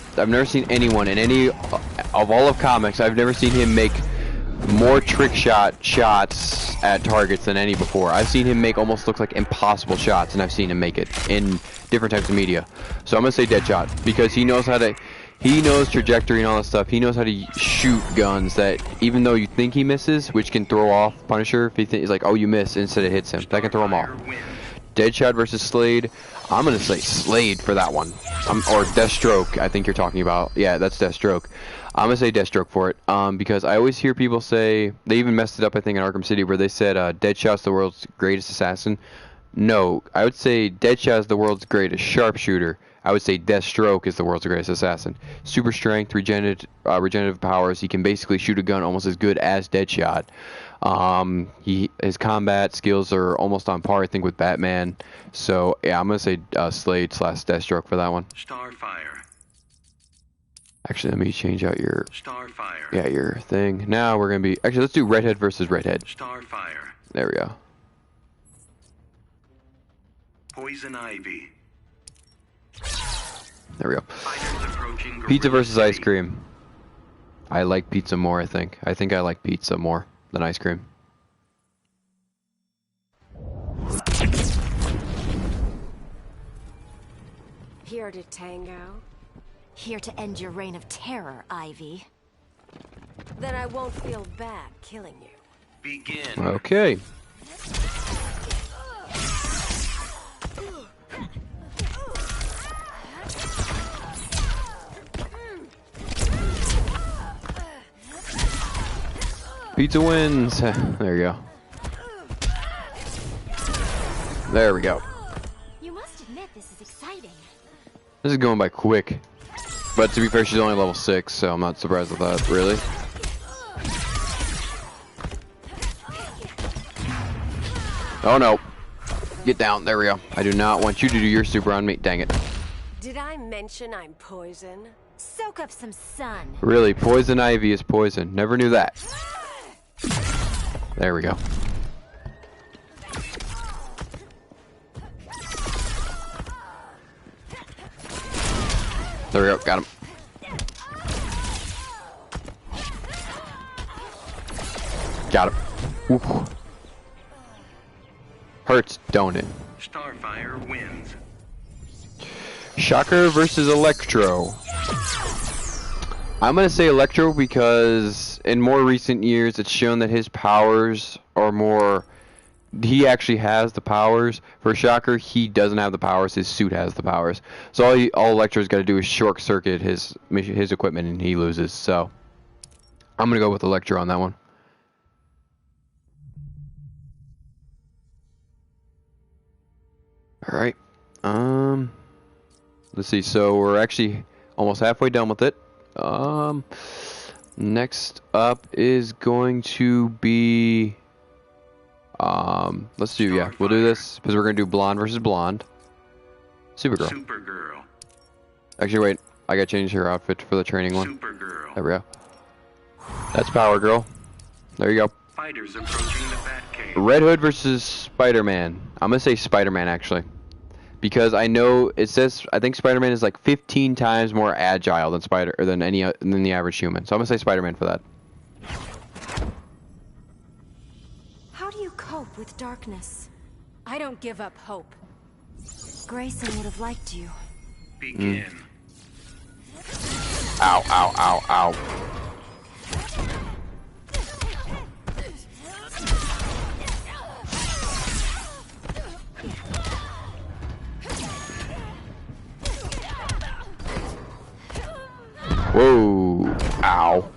[SPEAKER 1] seen anyone in any of all of comics. I've never seen him make more trick shots at targets than any before. I've seen him make almost look like impossible shots, and I've seen him make it in different types of media. So I'm gonna say Deadshot because he knows how to. He knows trajectory and all that stuff. He knows how to shoot guns that, even though you think he misses, which can throw off Punisher, if he's like, oh, you miss, instead it hits him. That can throw him off. Deadshot versus Slade. I'm going to say Slade for that one. Or Deathstroke, I think you're talking about. Yeah, that's Deathstroke. I'm going to say Deathstroke for it. Because I always hear people say, they even messed it up, I think, in Arkham City, where they said Deadshot's the world's greatest assassin. No, I would say Deadshot is the world's greatest sharpshooter. I would say Deathstroke is the world's greatest assassin. Super strength, regenerative powers. He can basically shoot a gun almost as good as Deadshot. His combat skills are almost on par, I think, with Batman. So yeah, I'm gonna say Slade / Deathstroke for that one.
[SPEAKER 2] Starfire.
[SPEAKER 1] Actually, let me change out your
[SPEAKER 2] Starfire.
[SPEAKER 1] yeah, your thing. Now we're gonna be let's do Redhead versus Redhead.
[SPEAKER 2] Starfire.
[SPEAKER 1] There we go.
[SPEAKER 2] Poison Ivy.
[SPEAKER 1] There we go.
[SPEAKER 2] Fighters approaching.
[SPEAKER 1] Pizza versus ice cream. I like pizza more, I think. I think I like pizza more than ice cream.
[SPEAKER 7] Here to tango. Here to end your reign of terror, Ivy. Then I won't feel bad killing you.
[SPEAKER 2] Begin.
[SPEAKER 1] Okay. Pizza wins. There you go. There we go.
[SPEAKER 4] You must admit this is exciting.
[SPEAKER 1] This is going by quick. But to be fair, she's only level 6, so I'm not surprised with that, really. Oh no. Get down. There we go. I do not want you to do your super on me. Dang it.
[SPEAKER 7] Did I mention I'm poison?
[SPEAKER 4] Soak up some sun.
[SPEAKER 1] Really, Poison Ivy is poison. Never knew that. There we go. There we go. Got him. Got him. Oof. Hurts, don't it?
[SPEAKER 2] Starfire wins.
[SPEAKER 1] Shocker versus Electro. I'm gonna say Electro because in more recent years it's shown that his powers are more. He actually has the powers. For Shocker, he doesn't have the powers. His suit has the powers. So all Electro's got to do is short circuit his equipment and he loses. So I'm gonna go with Electro on that one. All right. Let's see. So we're actually almost halfway done with it. Next up is going to be let's do we'll do this because we're gonna do blonde versus blonde. Supergirl.
[SPEAKER 2] Supergirl.
[SPEAKER 1] Actually, wait. I gotta change her outfit for the training one.
[SPEAKER 2] Supergirl.
[SPEAKER 1] There we go. That's Power Girl. There you go.
[SPEAKER 2] Fighters approaching the Batcave.
[SPEAKER 1] Red Hood versus Spider-Man. I'm gonna say Spider-Man actually, because I know it says I think Spider-Man is like 15 times more agile than than the average human. So I'm gonna say Spider-Man for that.
[SPEAKER 7] How do you cope with darkness?
[SPEAKER 10] I don't give up hope.
[SPEAKER 7] Grayson would have liked you.
[SPEAKER 2] Begin.
[SPEAKER 1] Ow, ow, ow, ow. Whoa. Ow.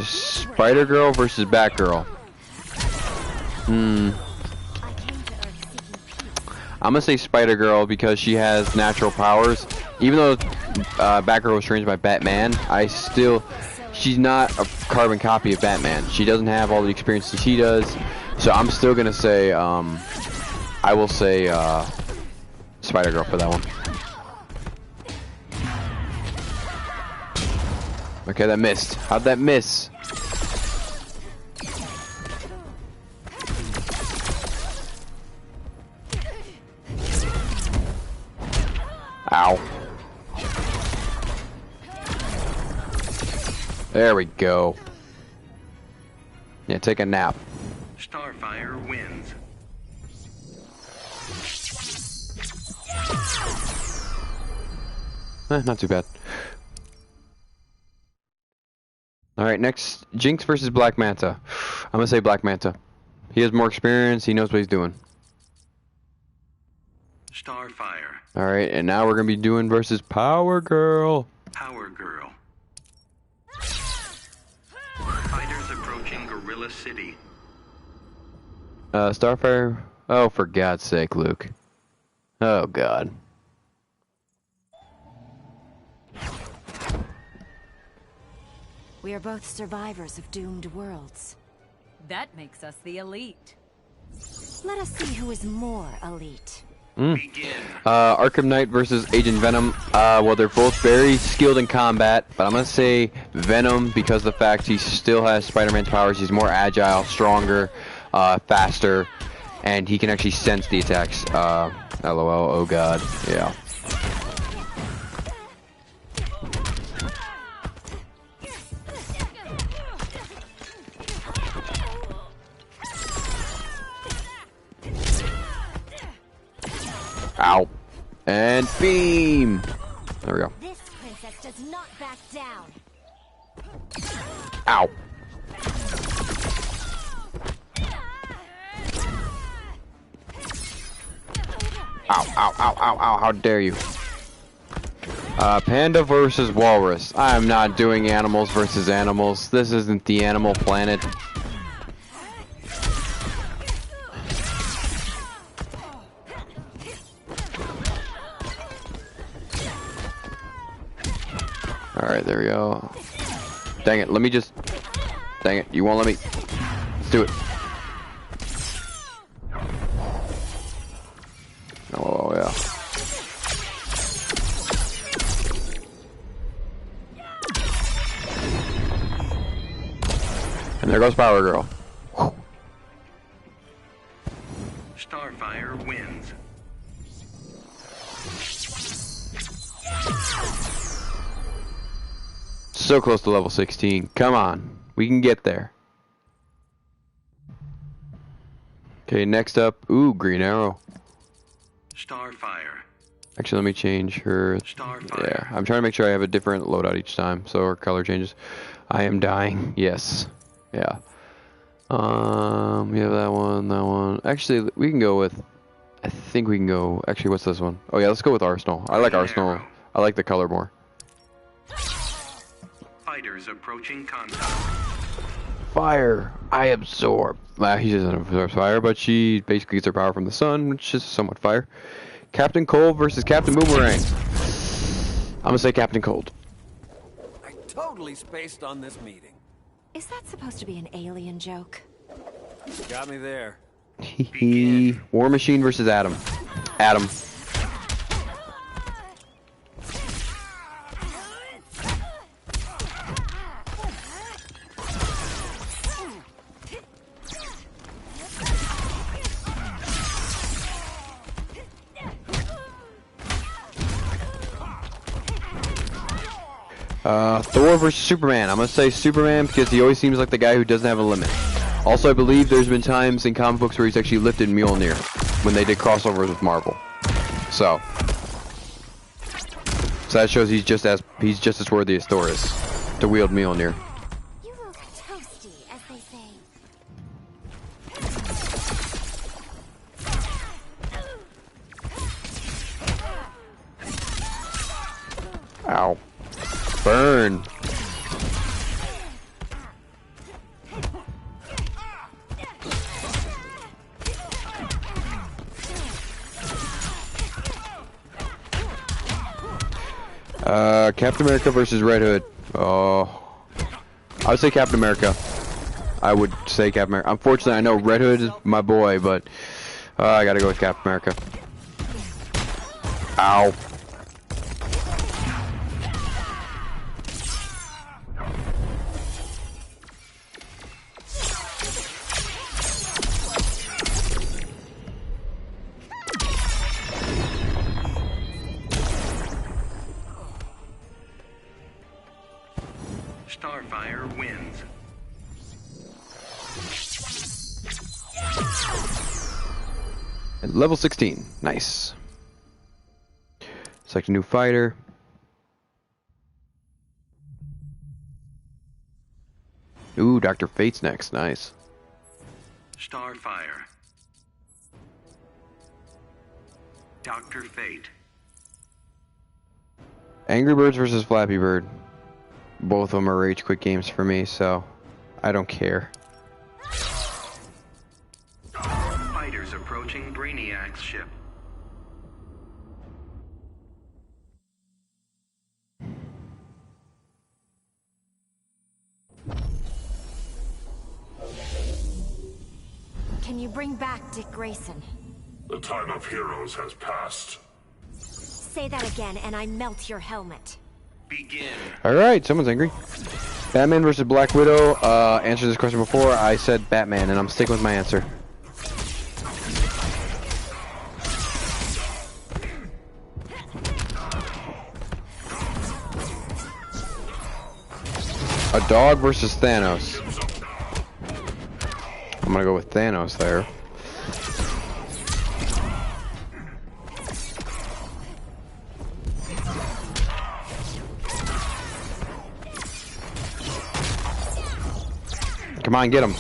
[SPEAKER 1] Spider-Girl versus Batgirl. I'm gonna say Spider-Girl because she has natural powers. Even though Batgirl was trained by Batman, she's not a carbon copy of Batman. She doesn't have all the experiences he does. So I'm still gonna say, I will say Spider-Girl for that one. Okay, that missed. How'd that miss? Ow. There we go. Yeah, take a nap.
[SPEAKER 2] Starfire wins.
[SPEAKER 1] Not too bad. Alright, next, Jinx versus Black Manta. I'm gonna say Black Manta. He has more experience, he knows what he's doing.
[SPEAKER 2] Starfire.
[SPEAKER 1] Alright, and now we're gonna be doing versus Power Girl.
[SPEAKER 2] Power Girl. Fighters approaching Gorilla City.
[SPEAKER 1] Starfire. Oh, for God's sake, Luke. Oh, God.
[SPEAKER 7] We are both survivors of doomed worlds.
[SPEAKER 10] That makes us the elite.
[SPEAKER 7] Let us see who is more elite.
[SPEAKER 2] Begin.
[SPEAKER 1] Arkham Knight versus Agent Venom. Well, they're both very skilled in combat, but I'm gonna say Venom because of the fact he still has Spider-Man's powers. He's more agile, stronger, faster, and he can actually sense the attacks. LOL, oh God, yeah. Ow. And beam! There we go.
[SPEAKER 4] This princess does not back down.
[SPEAKER 1] Ow. Ow, ow, ow, ow, ow, how dare you. Panda versus Walrus. I'm not doing animals versus animals. This isn't the Animal Planet. Alright, there we go. Dang it, let me just... Dang it, you won't let me... Let's do it. Oh, yeah. And there goes Power Girl.
[SPEAKER 2] Starfire wins.
[SPEAKER 1] So close to level 16. Come on. We can get there. Okay, next up. Ooh, Green Arrow.
[SPEAKER 2] Starfire.
[SPEAKER 1] Actually, let me change her.
[SPEAKER 2] Starfire.
[SPEAKER 1] Yeah, I'm trying to make sure I have a different loadout each time, so her color changes. I am dying. Yes. Yeah. We have that one. Actually, we can go with... I think we can go... Actually, what's this one? Oh, yeah, let's go with Arsenal. I like Arsenal. I like the color more.
[SPEAKER 2] Fighters approaching contact.
[SPEAKER 1] Fire. I absorb. He doesn't absorb fire, but she basically gets her power from the sun, which is somewhat fire. Captain Cold versus Captain Boomerang. I'm gonna say Captain Cold.
[SPEAKER 11] I totally spaced on this meeting.
[SPEAKER 7] Is that supposed to be an alien joke?
[SPEAKER 11] Got me there.
[SPEAKER 1] War Machine versus Atom. Adam. Thor versus Superman. I'm gonna say Superman because he always seems like the guy who doesn't have a limit. Also, I believe there's been times in comic books where he's actually lifted Mjolnir when they did crossovers with Marvel. So that shows he's just as worthy as Thor is to wield Mjolnir.
[SPEAKER 4] You look toasty, as they say.
[SPEAKER 1] Ow. Burn. Captain America versus Red Hood. Oh, I would say Captain America. I would say Captain America. Unfortunately, I know Red Hood is my boy, but I gotta go with Captain America. Ow.
[SPEAKER 2] Starfire wins.
[SPEAKER 1] At level 16. Nice. Select a new fighter. Ooh, Dr. Fate's next. Nice.
[SPEAKER 2] Starfire. Dr. Fate.
[SPEAKER 1] Angry Birds versus Flappy Bird. Both of them are rage quit games for me, so I don't care.
[SPEAKER 2] Fighters approaching Brainiac's ship.
[SPEAKER 7] Can you bring back Dick Grayson?
[SPEAKER 5] The time of heroes has passed.
[SPEAKER 7] Say that again and I melt your helmet.
[SPEAKER 2] Begin.
[SPEAKER 1] Alright, someone's angry. Batman versus Black Widow. Answered this question before. I said Batman, and I'm sticking with my answer. A dog versus Thanos. I'm gonna go with Thanos there. Come on, get him.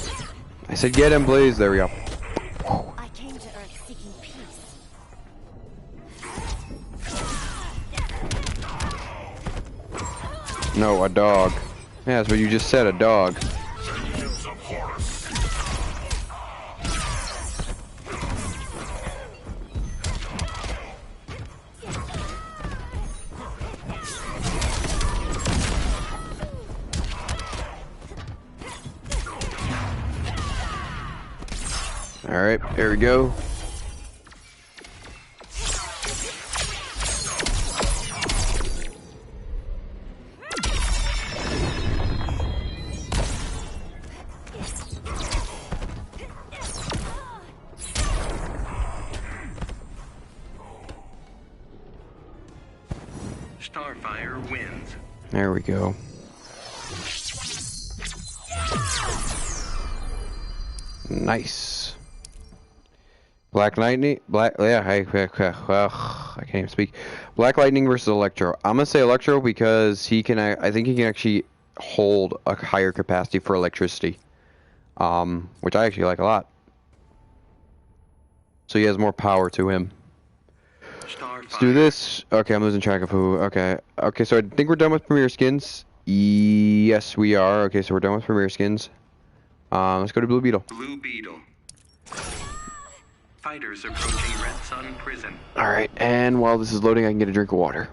[SPEAKER 1] I said get him, please. There we go.
[SPEAKER 7] I came to Earth seeking peace.
[SPEAKER 1] No, a dog. Yeah, that's what you just said, a dog. Alright, there we go.
[SPEAKER 2] Starfire wins.
[SPEAKER 1] There we go. Nice. Black Lightning, I can't even speak. Black Lightning versus Electro. I'm gonna say Electro because he can. I think he can actually hold a higher capacity for electricity, which I actually like a lot. So he has more power to him. Let's do this. Okay, I'm losing track of who. Okay, so I think we're done with Premier Skins. Yes, we are. Okay, so we're done with Premier Skins. Let's go to Blue Beetle.
[SPEAKER 2] Blue Beetle. Fighters approaching Red Sun Prison.
[SPEAKER 1] Alright, and while this is loading, I can get a drink of water.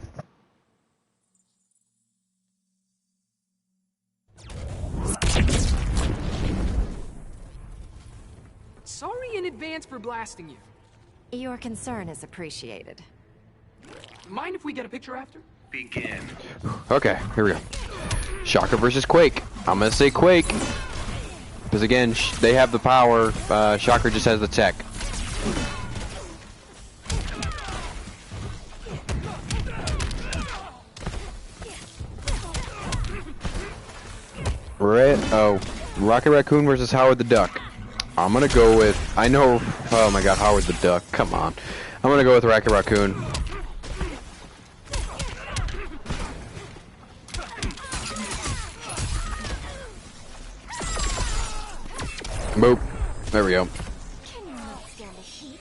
[SPEAKER 12] Sorry in advance for blasting you.
[SPEAKER 7] Your concern is appreciated.
[SPEAKER 11] Mind if we get a picture after?
[SPEAKER 2] Begin.
[SPEAKER 1] Okay, here we go. Shocker versus Quake. I'm gonna say Quake. Because again, they have the power. Shocker just has the tech. Rocket Raccoon versus Howard the Duck. I'm gonna go with, oh my god, Howard the Duck, come on. I'm gonna go with Rocket Raccoon. Boop. There we go.
[SPEAKER 4] Can you not stand the heat?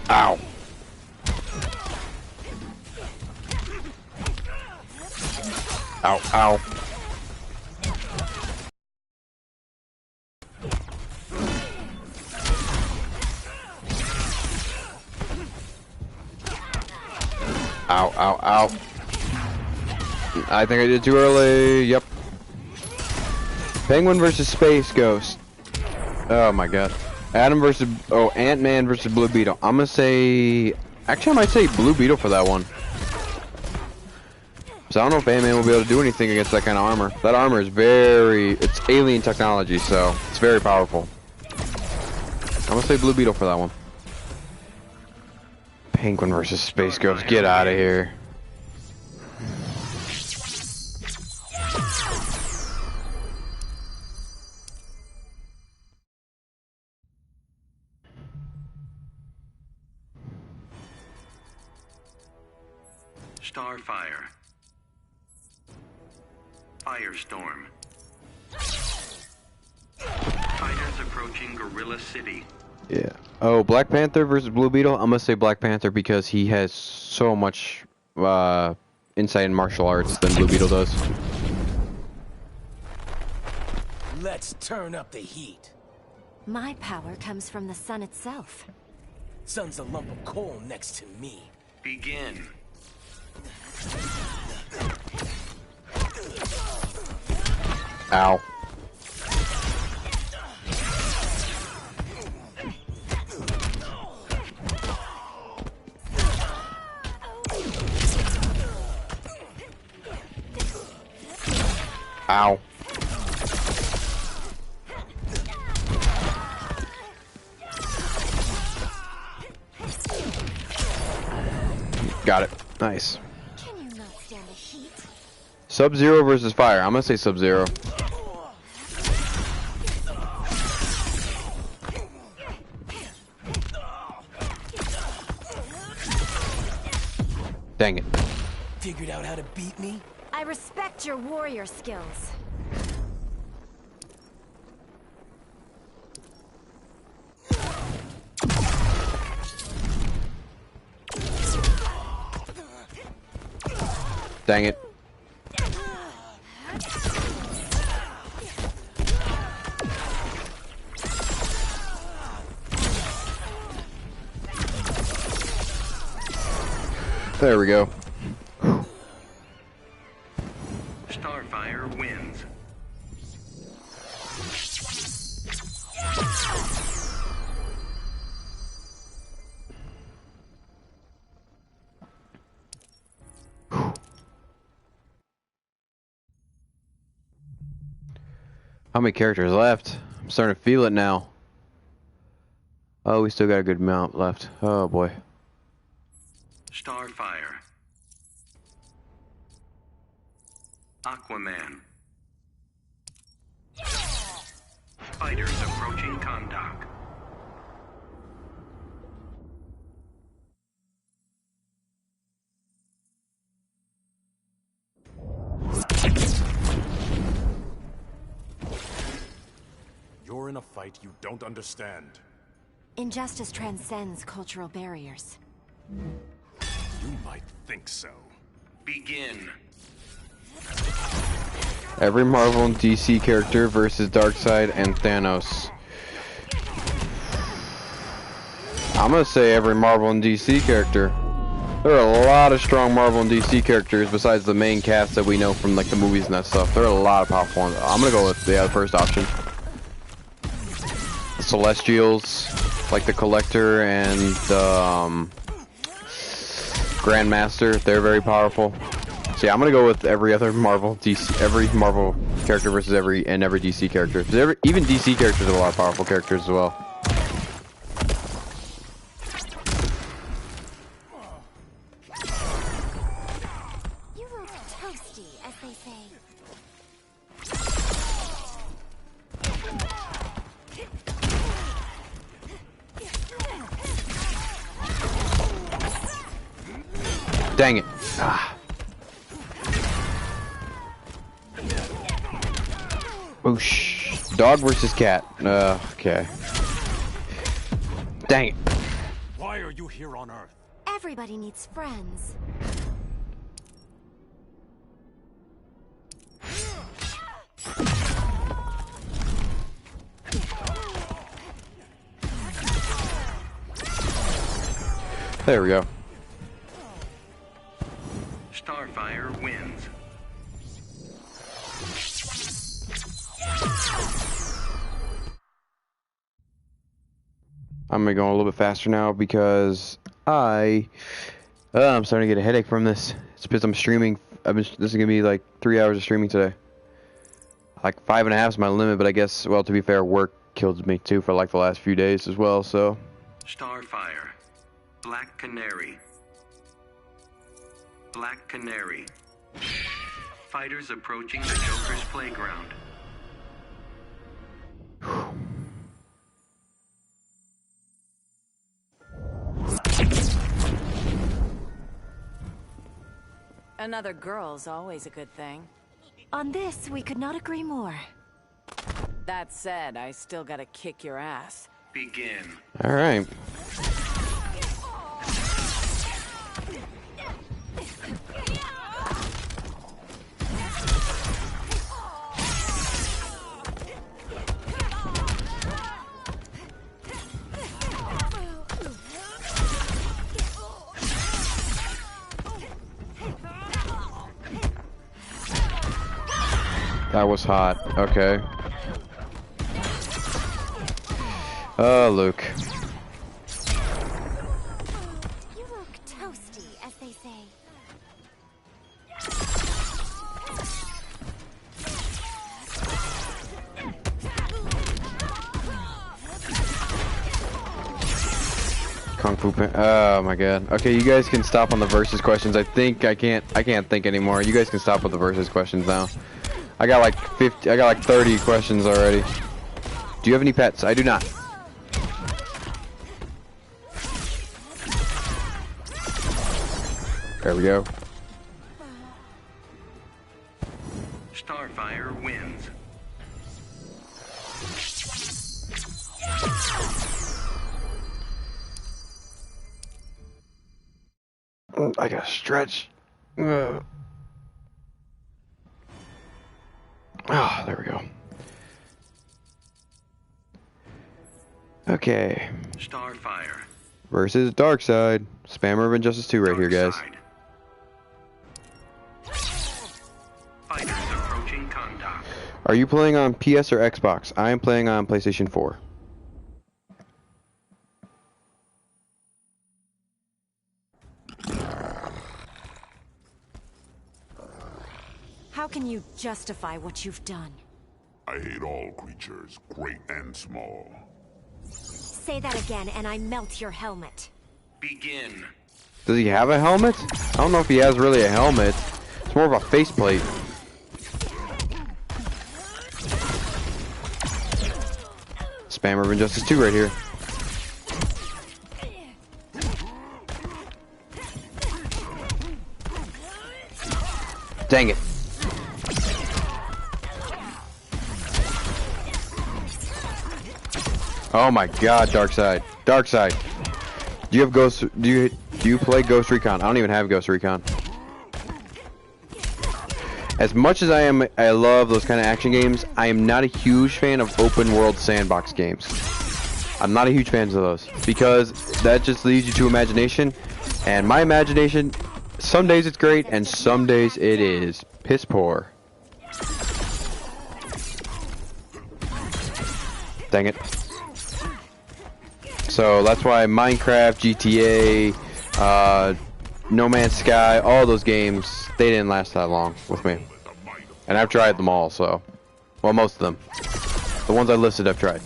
[SPEAKER 1] Ow. Ow, ow. Ow, ow, ow. I think I did too early. Yep. Penguin versus Space Ghost. Oh my god. Ant-Man versus Blue Beetle. I'm gonna say... Actually, I might say Blue Beetle for that one. So I don't know if Ant-Man will be able to do anything against that kind of armor. That armor is it's alien technology, so it's very powerful. I'm gonna say Blue Beetle for that one. Penguin versus Space Ghost. Get out of here.
[SPEAKER 2] Starfire. Firestorm. Fighters approaching Gorilla City.
[SPEAKER 1] Yeah. Oh, Black Panther versus Blue Beetle. I'm gonna say Black Panther because he has so much insight in martial arts than Blue Beetle does.
[SPEAKER 11] Let's turn up the heat.
[SPEAKER 7] My power comes from the sun itself.
[SPEAKER 11] Sun's a lump of coal next to me.
[SPEAKER 2] Begin.
[SPEAKER 1] Ow. Ow. Got it. Nice.
[SPEAKER 4] Can you not stand the heat?
[SPEAKER 1] Sub-Zero versus Fire. I'm gonna say Sub-Zero. Dang it.
[SPEAKER 11] Figured out how to beat me?
[SPEAKER 7] I respect your warrior skills.
[SPEAKER 1] Dang it. There we go.
[SPEAKER 2] Starfire wins.
[SPEAKER 1] How many characters left? I'm starting to feel it now. Oh, we still got a good amount left. Oh boy.
[SPEAKER 2] Starfire. Aquaman. Fighters approaching Kondak.
[SPEAKER 6] You're in a fight you don't understand.
[SPEAKER 7] Injustice transcends cultural barriers.
[SPEAKER 6] You might think so.
[SPEAKER 2] Begin.
[SPEAKER 1] Every Marvel and DC character versus Darkseid and Thanos. I'm gonna say every Marvel and DC character. There are a lot of strong Marvel and DC characters besides the main cast that we know from like the movies and that stuff. There are a lot of powerful ones. I'm gonna go with the first option. The Celestials. like the Collector and the Grandmaster. They're very powerful. So yeah, I'm gonna go with every other Marvel DC, every Marvel character versus every DC character. Even DC characters have a lot of powerful characters as well.
[SPEAKER 4] You look toasty, as they say.
[SPEAKER 1] Dang it. Ah. Boosh. Dog versus cat. Okay. Dang it.
[SPEAKER 6] Why are you here on Earth?
[SPEAKER 4] Everybody needs friends.
[SPEAKER 1] There we go.
[SPEAKER 2] Starfire wins.
[SPEAKER 1] I'm gonna go a little bit faster now because I'm starting to get a headache from this. It's because I'm streaming. This is gonna be like 3 hours of streaming today. Like 5.5 is my limit, but I guess, well, to be fair, work killed me too for like the last few days as well. So.
[SPEAKER 2] Starfire. Black Canary. Black Canary. Fighters approaching the Joker's playground.
[SPEAKER 10] Another girl's always a good thing.
[SPEAKER 7] On this, we could not agree more.
[SPEAKER 10] That said, I still gotta kick your ass.
[SPEAKER 2] Begin.
[SPEAKER 1] All right. That was hot. Okay. Luke.
[SPEAKER 4] You look toasty, as they say.
[SPEAKER 1] Kung Fu Pan. Oh my god. Okay, you guys can stop on the versus questions. I can't think anymore. You guys can stop with the versus questions now. I got like 30 questions already. Do you have any pets? I do not. There we go.
[SPEAKER 2] Starfire wins.
[SPEAKER 1] I gotta stretch. Ah, there we go. Okay.
[SPEAKER 2] Starfire.
[SPEAKER 1] Versus Darkseid. Spammer of Injustice 2 right here, guys.
[SPEAKER 2] Fighters approaching contact.
[SPEAKER 1] Are you playing on PS or Xbox? I am playing on PlayStation 4.
[SPEAKER 7] How can you justify what you've done?
[SPEAKER 5] I hate all creatures, great and small.
[SPEAKER 4] Say that again, and I melt your helmet.
[SPEAKER 2] Begin.
[SPEAKER 1] Does he have a helmet? I don't know if he has really a helmet. It's more of a faceplate. Spammer of Injustice 2 right here. Dang it. Oh my god, Darkseid. Darkseid. Do you have Ghost do you play Ghost Recon? I don't even have Ghost Recon. As much as I love those kind of action games, I am not a huge fan of open world sandbox games. I'm not a huge fan of those because that just leads you to imagination, and my imagination, some days it's great and some days it is piss poor. Dang it. So that's why Minecraft, GTA, No Man's Sky, all those games, they didn't last that long with me. And I've tried them all, so. Well, most of them. The ones I listed I've tried.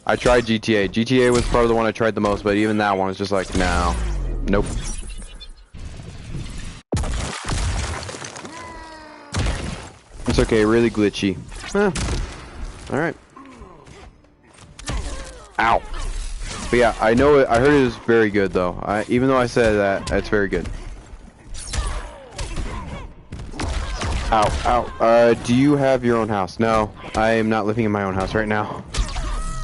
[SPEAKER 1] I tried GTA. GTA was probably the one I tried the most, but even that one was just like, no. Nope. It's okay, really glitchy. Alright. Ow. But yeah, I know it, I heard it was very good though. Even though I said that, it's very good. Ow, ow. Do you have your own house? No, I am not living in my own house right now.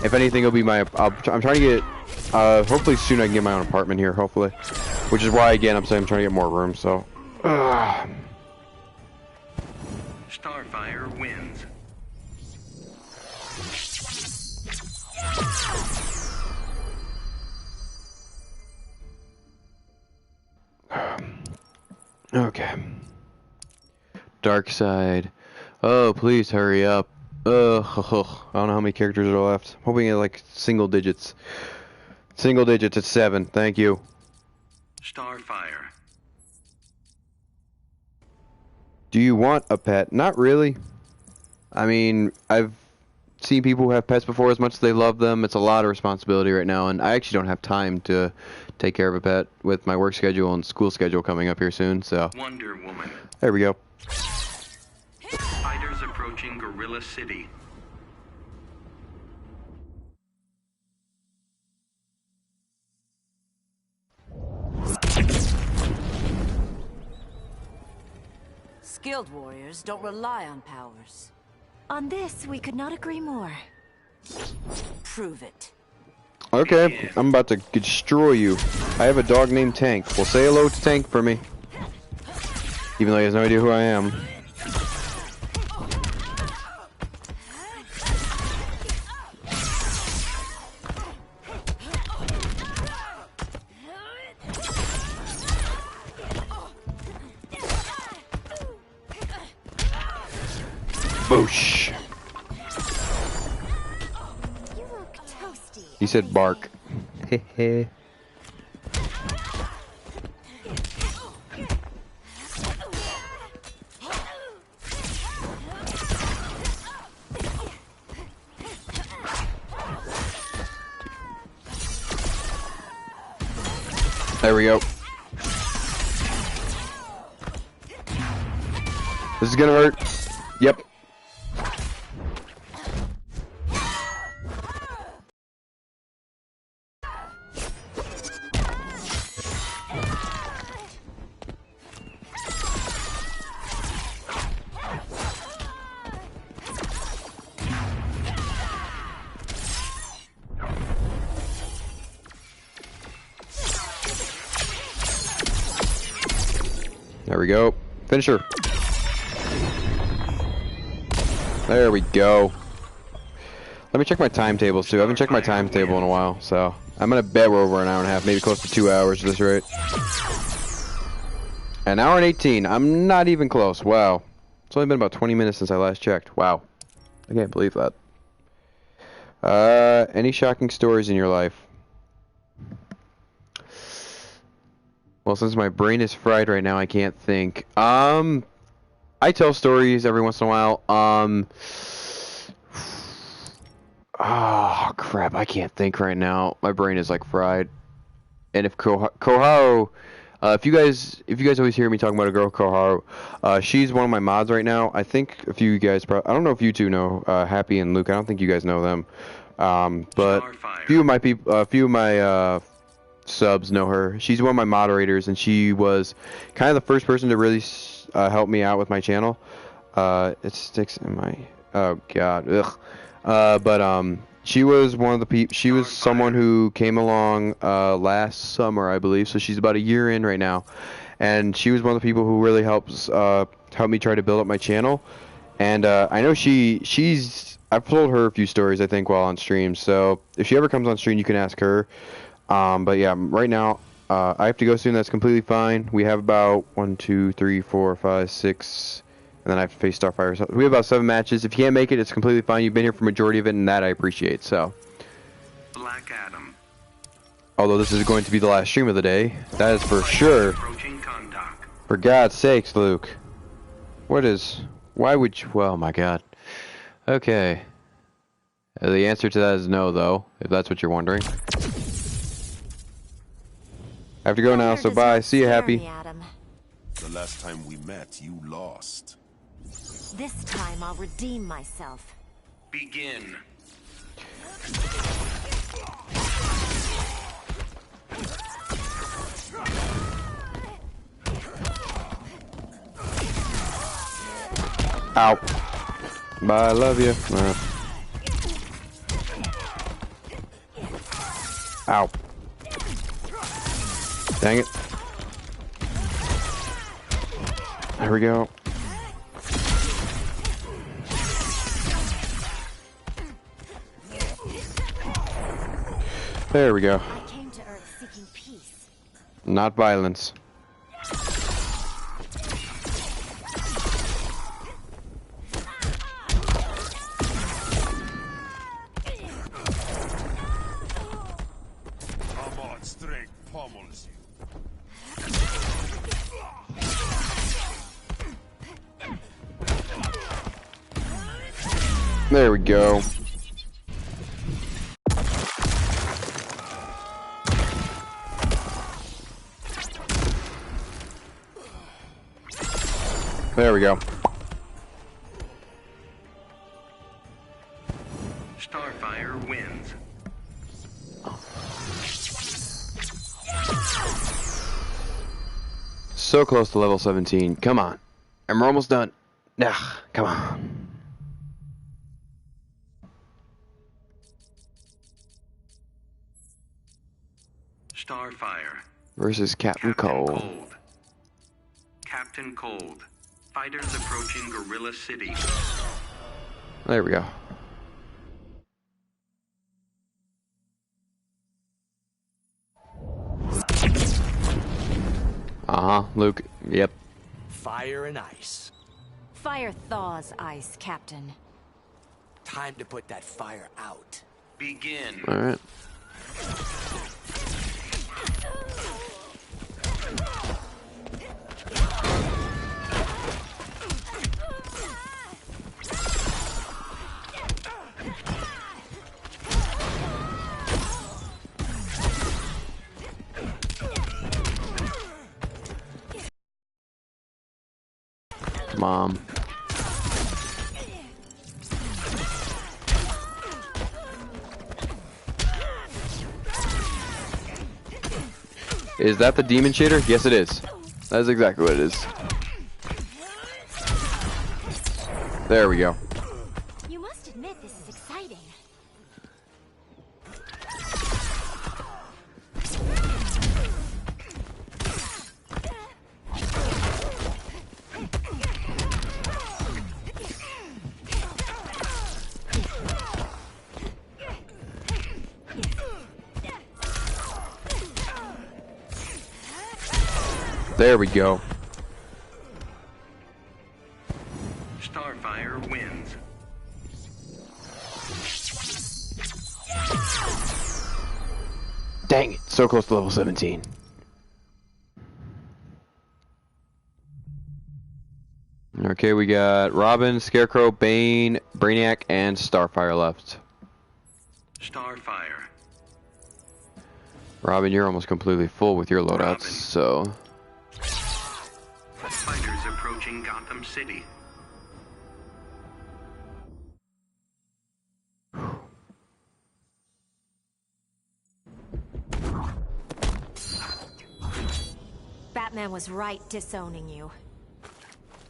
[SPEAKER 1] If anything, it'll be my, I'm trying to get, hopefully soon I can get my own apartment here, hopefully. Which is why, again, I'm saying I'm trying to get more room, so.
[SPEAKER 2] Starfire wins.
[SPEAKER 1] Okay. Dark side. Oh, please hurry up. I don't know how many characters are left. I'm hoping at like single digits. Single digits at 7. Thank you.
[SPEAKER 2] Starfire.
[SPEAKER 1] Do you want a pet? Not really. I mean, I've seen people who have pets before. As much as they love them, it's a lot of responsibility right now, and I actually don't have time to take care of a pet with my work schedule and school schedule coming up here soon, so.
[SPEAKER 2] Wonder Woman.
[SPEAKER 1] There we go.
[SPEAKER 2] Fighters approaching Gorilla City.
[SPEAKER 10] Skilled warriors don't rely on powers.
[SPEAKER 4] On this, we could not agree more.
[SPEAKER 10] Prove it.
[SPEAKER 1] Okay, I'm about to destroy you. I have a dog named Tank. Well, say hello to Tank for me. Even though he has no idea who I am. Boosh.
[SPEAKER 4] You look toasty.
[SPEAKER 1] He said bark. Hehe. There we go. This is gonna hurt. Yep. There we go. Finish her. There we go. Let me check my timetables too. I haven't checked my timetable in a while, so I'm gonna bet we're over an hour and a half, maybe close to 2 hours at this rate. An hour and 18. I'm not even close. Wow. It's only been about 20 minutes since I last checked. Wow. I can't believe that. Any shocking stories in your life? Well, since my brain is fried right now, I can't think. I tell stories every once in a while. Oh, crap. I can't think right now. My brain is, like, fried. And if Koharu, if you guys always hear me talking about a girl, Koharu, she's one of my mods right now. I think a few of you guys, I don't know if you two know, Happy and Luke. I don't think you guys know them. But a few of my subs know her. She's one of my moderators, and she was kind of the first person to really help me out with my channel. It sticks in my, oh god, ugh. But she was one of the people. She was someone who came along last summer, I believe. So she's about a year in right now, and she was one of the people who really helped me try to build up my channel. And I know I've told her a few stories, I think, while on stream. So if she ever comes on stream, you can ask her. But yeah, right now, I have to go soon. That's completely fine. We have about 1, 2, 3, 4, 5, 6, and then I have to face Starfire. So we have about 7 matches. If you can't make it, it's completely fine. You've been here for majority of it, and that I appreciate. So.
[SPEAKER 2] Black Adam.
[SPEAKER 1] Although this is going to be the last stream of the day. That is for sure.
[SPEAKER 2] Approaching condock.
[SPEAKER 1] For God's sakes, Luke. Why would you? Oh my God. Okay. The answer to that is no, though, if that's what you're wondering. I have to go now, so bye. See you, Happy.
[SPEAKER 5] The last time we met, you lost.
[SPEAKER 7] This time I'll redeem myself.
[SPEAKER 2] Begin.
[SPEAKER 1] Ow. Bye, I love you. Ow. Dang it. There we go. There we go.
[SPEAKER 7] I came to Earth seeking peace.
[SPEAKER 1] Not violence.
[SPEAKER 5] Ahmad's strength pummels you.
[SPEAKER 1] There we go. There we go.
[SPEAKER 2] Starfire wins.
[SPEAKER 1] So close to level 17. Come on. And we're almost done. Ugh, come on.
[SPEAKER 2] Starfire.
[SPEAKER 1] Versus Captain Cold.
[SPEAKER 2] Captain Cold. Fighters approaching Gorilla City.
[SPEAKER 1] There we go. Uh-huh, Luke. Yep.
[SPEAKER 11] Fire and ice.
[SPEAKER 7] Fire thaws ice, Captain.
[SPEAKER 11] Time to put that fire out.
[SPEAKER 2] Begin.
[SPEAKER 1] All right. Mom. Is that the demon shader? Yes, it is. That is exactly what it is. There we go.
[SPEAKER 4] You must admit this is exciting.
[SPEAKER 1] There we go.
[SPEAKER 2] Starfire wins.
[SPEAKER 1] Dang it, so close to level 17. Okay, we got Robin, Scarecrow, Bane, Brainiac, and Starfire left.
[SPEAKER 2] Starfire.
[SPEAKER 1] Robin, you're almost completely full with your loadouts, so...
[SPEAKER 2] Fighters approaching Gotham City.
[SPEAKER 7] Batman was right disowning you.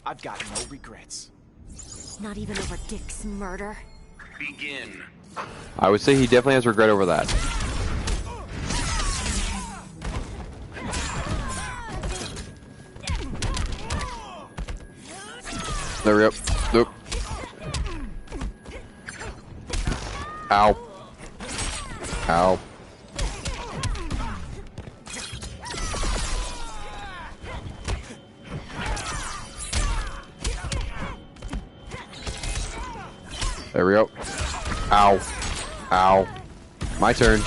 [SPEAKER 6] I've got no regrets.
[SPEAKER 7] Not even over Dick's murder.
[SPEAKER 2] Begin.
[SPEAKER 1] I would say he definitely has regret over that. There we go. Nope. Ow. Ow. There we go. Ow. Ow. My turn.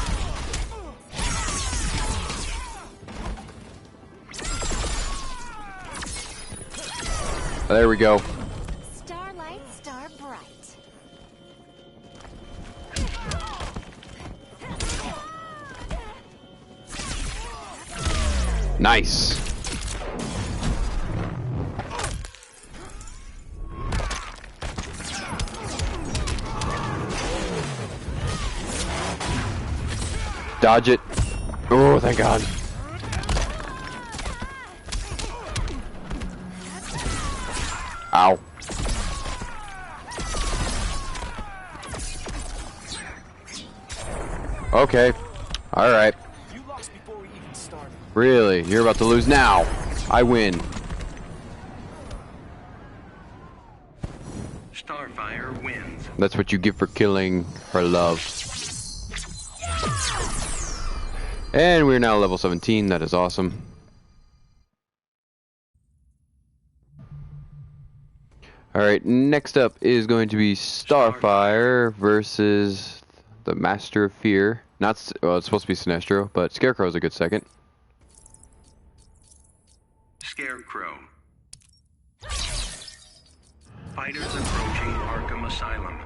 [SPEAKER 1] There we go.
[SPEAKER 4] Starlight, star bright.
[SPEAKER 1] Nice. Dodge it. Oh, thank God. Ow. Okay. Alright. Really? You're about to lose now. I win.
[SPEAKER 2] Starfire wins.
[SPEAKER 1] That's what you get for killing her love. And we're now level 17. That is awesome. Alright, next up is going to be Starfire versus the Master of Fear. Not, well, it's supposed to be Sinestro, but Scarecrow is a good second.
[SPEAKER 2] Scarecrow. Fighters approaching Arkham Asylum.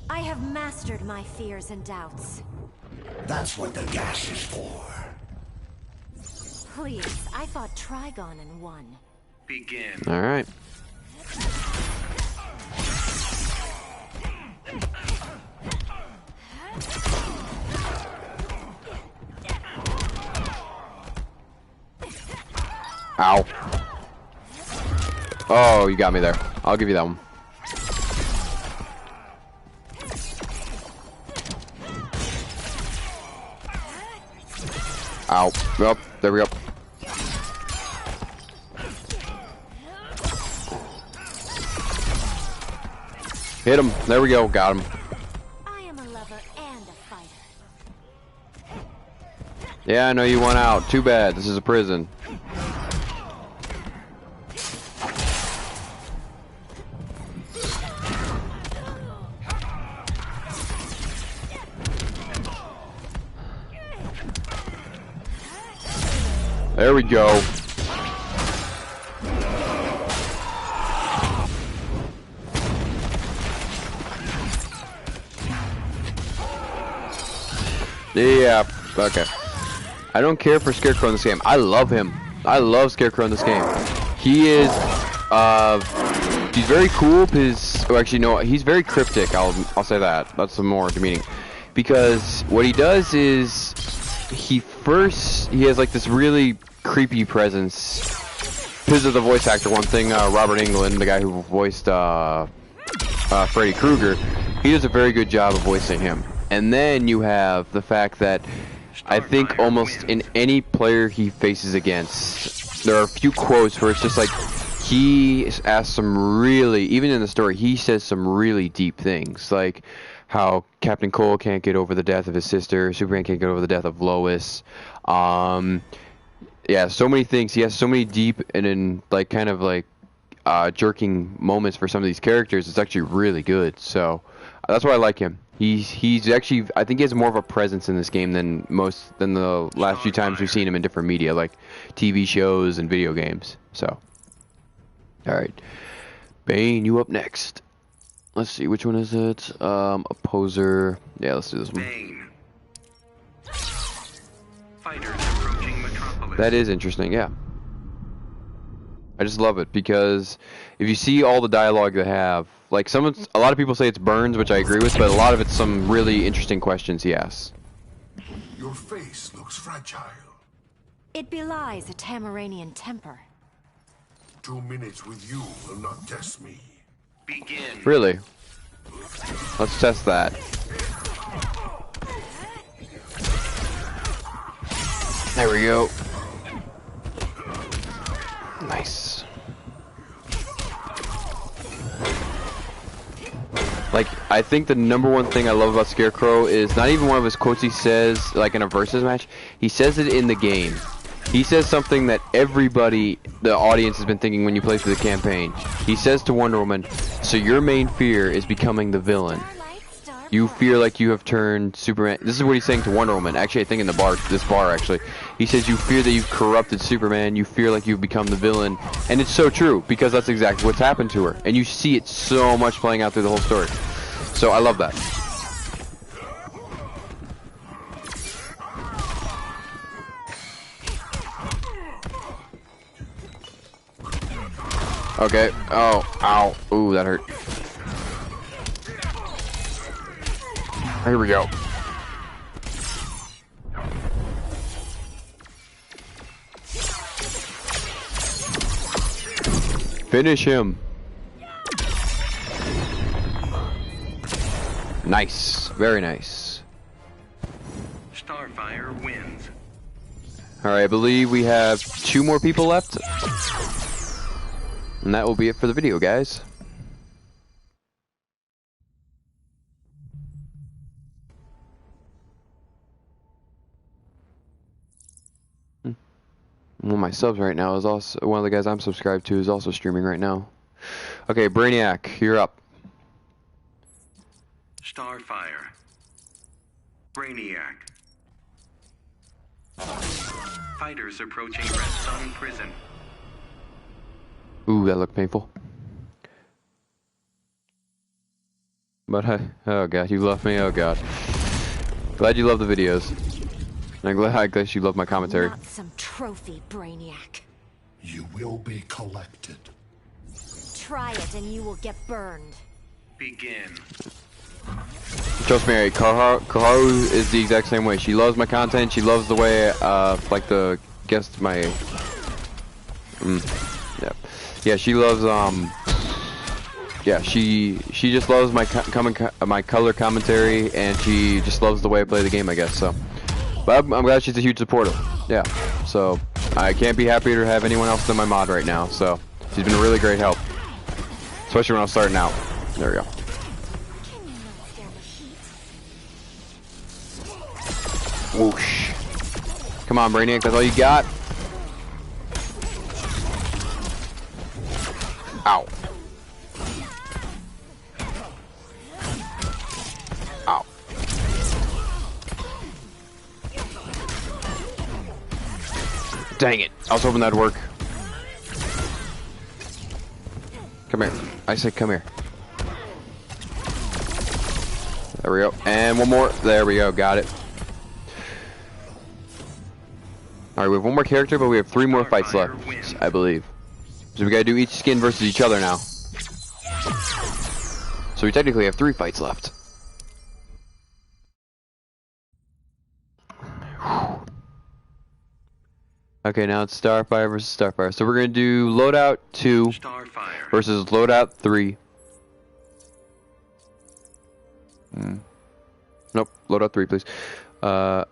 [SPEAKER 7] I have mastered my fears and doubts.
[SPEAKER 5] That's what the gas is for.
[SPEAKER 7] Please, I fought Trigon and won.
[SPEAKER 2] Begin.
[SPEAKER 1] Alright. Ow. Oh, you got me there. I'll give you that one. Ow. Well, there we go. Hit him. There we go. Got him.
[SPEAKER 7] I am a lover and a fighter.
[SPEAKER 1] Yeah, I know you want out. Too bad. This is a prison. There we go. Yeah, okay. I don't care for Scarecrow in this game. I love him. I love Scarecrow in this game. He is, he's very cool because, oh, actually, no, he's very cryptic. I'll say that. That's the more demeaning. Because what he does is, he has like this really creepy presence. Because of the voice actor, one thing, Robert Englund, the guy who voiced, Freddy Krueger, he does a very good job of voicing him. And then you have the fact that I think almost in any player he faces against, there are a few quotes where it's just like, he asks some really, even in the story, he says some really deep things. Like how Captain Cole can't get over the death of his sister, Superman can't get over the death of Lois. Yeah, so many things. He has so many deep and in like kind of like jerking moments for some of these characters. It's actually really good. So that's why I like him. He's actually, I think he has more of a presence in this game than the last few times we've seen him in different media, like TV shows and video games. So, all right, Bane, you up next. Let's see, which one is it? Opposer. Yeah, let's do this one.
[SPEAKER 2] Bane. Fighters approaching Metropolis.
[SPEAKER 1] That is interesting. Yeah. I just love it because if you see all the dialogue they have, like a lot of people say it's Burns, which I agree with, but a lot of it's some really interesting questions he asks.
[SPEAKER 5] Your face looks fragile.
[SPEAKER 7] It belies a Tamaranian temper.
[SPEAKER 5] 2 minutes with you will not test me.
[SPEAKER 2] Begin.
[SPEAKER 1] Really? Let's test that. There we go. Nice. Like, I think the #1 thing I love about Scarecrow is not even one of his quotes he says, like in a versus match. He says it in the game. He says something that everybody, the audience, has been thinking when you play through the campaign. He says to Wonder Woman, so your main fear is becoming the villain. You fear like you have turned Superman. This is what he's saying to Wonder Woman. Actually, I think in the bar, this bar actually. He says you fear that you've corrupted Superman. You fear like you've become the villain. And it's so true, because that's exactly what's happened to her. And you see it so much playing out through the whole story. So I love that. Okay. Oh, ow. Ooh, that hurt. Here we go. Finish him. Nice. Very nice.
[SPEAKER 2] Starfire wins.
[SPEAKER 1] Alright, I believe we have 2 more people left. And that will be it for the video, guys. One of my subs right now is also, one of the guys I'm subscribed to is also streaming right now. Okay, Brainiac, you're up.
[SPEAKER 2] Starfire. Brainiac. Fighters approaching Red Sun prison.
[SPEAKER 1] Ooh, that looked painful. But oh god, you love me, oh god. Glad you love the videos. And I'm glad you love my commentary.
[SPEAKER 7] Not some trophy, Brainiac.
[SPEAKER 5] You will be collected.
[SPEAKER 7] Try it and you will get burned.
[SPEAKER 2] Begin.
[SPEAKER 1] Trust me, Koharu is the exact same way. She loves my content. She loves the way, like the guest my. Yeah, she loves yeah, she just loves my my color commentary, and she just loves the way I play the game, I guess. So, but I'm glad she's a huge supporter. Yeah, so I can't be happier to have anyone else than my mod right now. So she's been a really great help, especially when I was starting out. There we go. Whoosh. Come on, Brainiac, that's all you got. Ow. Ow. Dang it. I was hoping that'd work. Come here. I said come here. There we go. And one more. There we go. Got it. Alright, we have one more character, but we have 3 more fights left, I believe. So we gotta do each skin versus each other now. So we technically have 3 fights left. Okay, now it's Starfire versus Starfire. So we're gonna do Loadout 2 versus Loadout 3. Nope, Loadout 3, please. I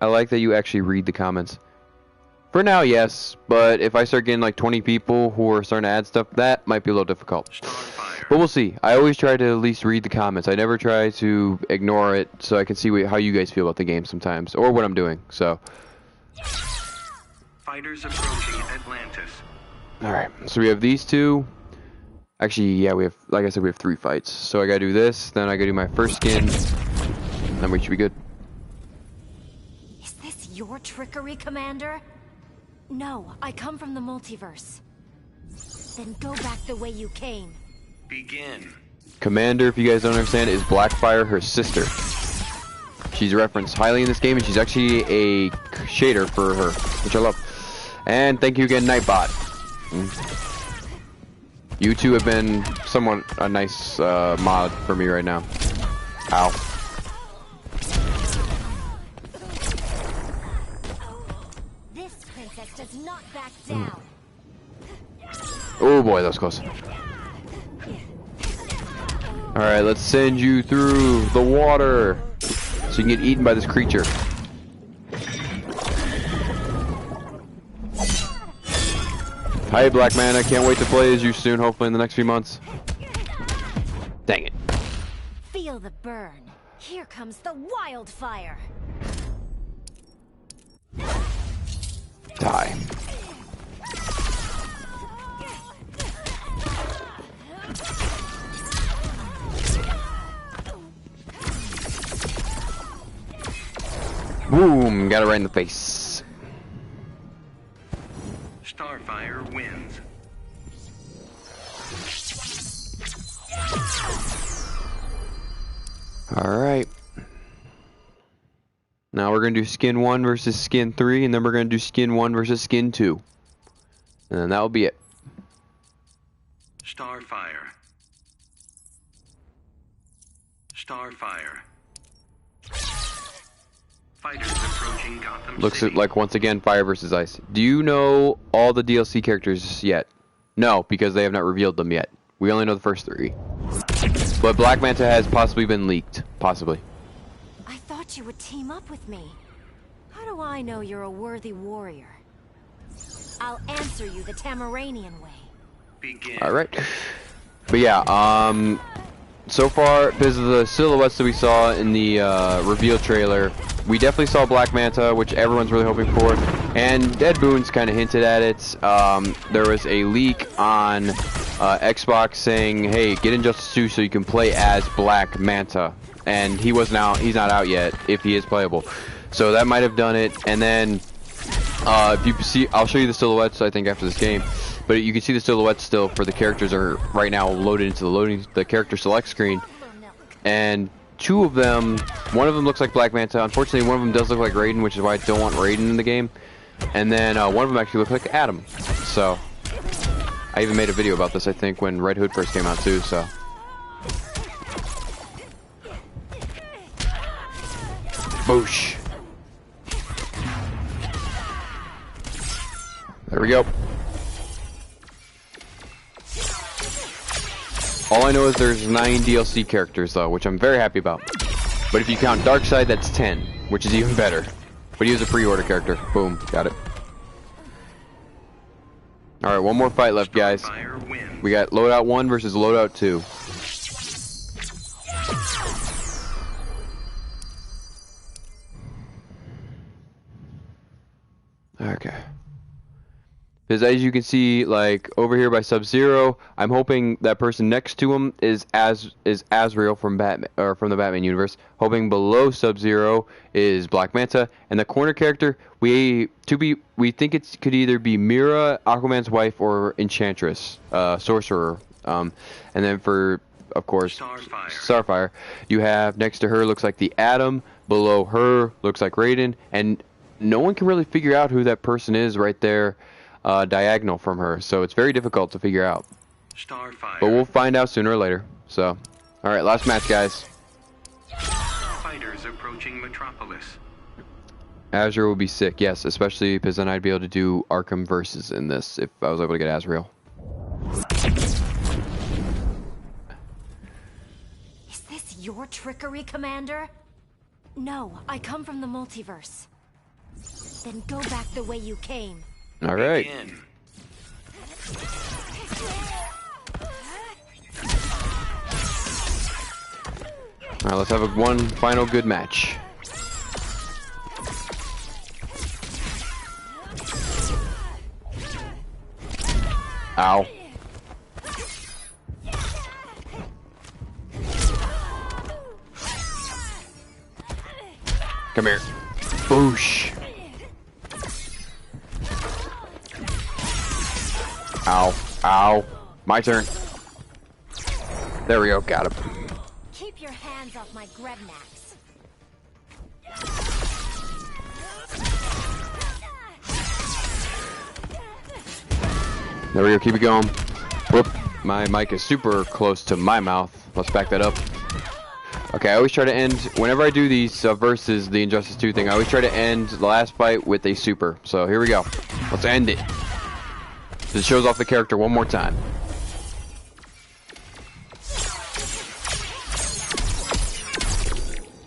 [SPEAKER 1] like that you actually read the comments. For now, yes, but if I start getting like 20 people who are starting to add stuff, that might be a little difficult. But we'll see. I always try to at least read the comments. I never try to ignore it, so I can see how you guys feel about the game sometimes, or what I'm doing. So.
[SPEAKER 2] Fighters approaching Atlantis.
[SPEAKER 1] All right. So we have these 2. Actually, yeah, we have. Like I said, we have 3 fights. So I gotta do this. Then I gotta do my first skin. And then we should be good.
[SPEAKER 7] Is this your trickery, Commander? No, I come from the multiverse. Then go back the way you came.
[SPEAKER 2] Begin.
[SPEAKER 1] Commander, if you guys don't understand, is Blackfire, her sister. She's referenced highly in this game, and she's actually a shader for her, which I love. And thank you again, Nightbot. You two have been somewhat a nice mod for me right now. Ow.
[SPEAKER 7] Does not back down.
[SPEAKER 1] Oh boy, that was close. Alright, let's send you through the water so you can get eaten by this creature. Hi, Black Man. I can't wait to play as you soon, hopefully in the next few months. Dang it.
[SPEAKER 7] Feel the burn. Here comes the wildfire.
[SPEAKER 1] tie. Boom! Got it right in the face.
[SPEAKER 2] Starfire wins.
[SPEAKER 1] Alright. Now we're going to do skin 1 versus skin 3, and then we're going to do skin 1 versus skin 2. And then that'll be it.
[SPEAKER 2] Starfire. Starfire. Fighters approaching Gotham
[SPEAKER 1] Looks
[SPEAKER 2] City.
[SPEAKER 1] like, once again, fire versus ice. Do you know all the DLC characters yet? No, because they have not revealed them yet. We only know the first 3. But Black Manta has possibly been leaked. Possibly.
[SPEAKER 7] I thought you would team up with me. How do I know you're a worthy warrior? I'll answer you the Tamaranian way.
[SPEAKER 2] Begin.
[SPEAKER 1] Alright. But yeah, so far, because of the silhouettes that we saw in the reveal trailer, we definitely saw Black Manta, which everyone's really hoping for, and Ed Boon's kind of hinted at it. There was a leak on Xbox saying, hey, get Injustice 2 so you can play as Black Manta, and he's not out yet, if he is playable. So that might have done it, and then, if you see, I'll show you the silhouettes, I think, after this game. But you can see the silhouettes still for the characters are right now loaded into the character select screen, and two of them, one of them looks like Black Manta. Unfortunately, one of them does look like Raiden, which is why I don't want Raiden in the game. And then one of them actually looks like Adam. So I even made a video about this, I think, when Red Hood first came out too. So boosh. There we go. All I know is there's 9 DLC characters though, which I'm very happy about. But if you count Darkseid, that's 10, which is even better. But he was a pre-order character. Boom, got it. Alright, one more fight left, guys. We got Loadout 1 versus Loadout 2. Okay. Because as you can see, like over here by Sub-Zero, I'm hoping that person next to him is Azrael from Batman, or from the Batman universe. Hoping below Sub-Zero is Black Manta, and the corner character we think it could either be Mira, Aquaman's wife, or Enchantress, Sorcerer. And then for, of course, Starfire, you have next to her looks like the Atom, below her looks like Raiden, and no one can really figure out who that person is right there. Diagonal from her, so it's very difficult to figure out.
[SPEAKER 2] Starfire.
[SPEAKER 1] But we'll find out sooner or later. So, all right, last match, guys.
[SPEAKER 2] Fighters approaching Metropolis.
[SPEAKER 1] Azrael would be sick, yes, especially because then I'd be able to do Arkham versus in this if I was able to get Azrael.
[SPEAKER 7] Is this your trickery, Commander? No, I come from the multiverse. Then go back the way you came.
[SPEAKER 1] All right. All right, let's have one final good match. Ow. Come here. Boosh. Ow. Ow. My turn. There we go. Got him.
[SPEAKER 7] Keep your hands off my Grebnax.
[SPEAKER 1] There we go. Keep it going. Whoop. My mic is super close to my mouth. Let's back that up. Okay, I always try to end, whenever I do these versus the Injustice 2 thing, I always try to end the last fight with a super. So here we go. Let's end it. It shows off the character one more time.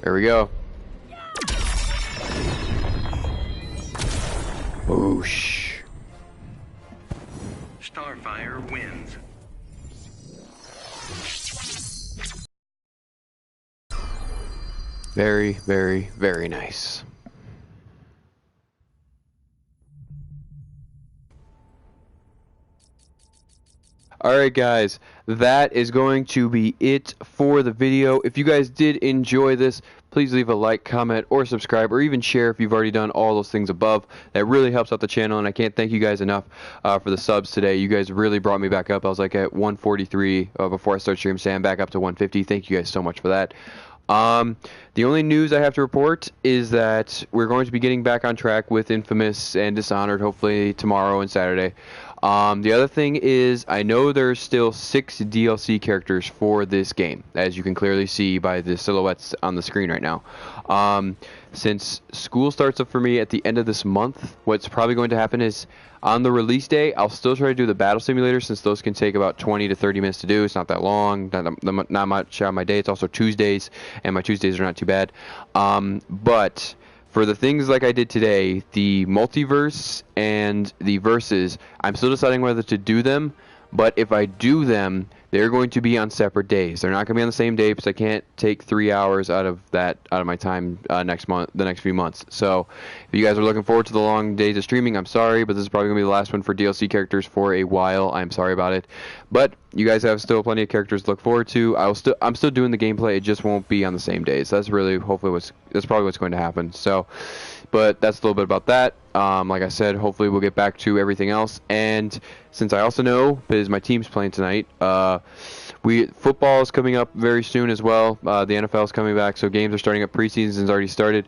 [SPEAKER 1] There we go. Whoosh.
[SPEAKER 2] Starfire wins.
[SPEAKER 1] Very, very, very nice. Alright guys, that is going to be it for the video. If you guys did enjoy this, please leave a like, comment, or subscribe, or even share if you've already done all those things above. That really helps out the channel, and I can't thank you guys enough for the subs today. You guys really brought me back up. I was like at 143 before I started streaming, so I'm back up to 150. Thank you guys so much for that. The only news I have to report is that we're going to be getting back on track with Infamous and Dishonored, hopefully tomorrow and Saturday. The other thing is, I know there's still 6 DLC characters for this game, as you can clearly see by the silhouettes on the screen right now. Since school starts up for me at the end of this month, what's probably going to happen is, on the release day, I'll still try to do the battle simulator, since those can take about 20 to 30 minutes to do. It's not that long, not much on my day. It's also Tuesdays, and my Tuesdays are not too bad. But for the things like I did today, the multiverse and the verses, I'm still deciding whether to do them, but if I do them, they're going to be on separate days. They're not going to be on the same day, because I can't take 3 hours out of my time the next few months. So if you guys are looking forward to the long days of streaming, I'm sorry, but this is probably going to be the last one for DLC characters for a while. I'm sorry about it, but you guys have still plenty of characters to look forward to. I'm still doing the gameplay. It just won't be on the same days. That's really, hopefully, that's probably what's going to happen. So, but that's a little bit about that. Like I said, hopefully we'll get back to everything else. And since I also know, because my team's playing tonight, football is coming up very soon as well. The NFL is coming back, so games are starting up. Preseason's already started.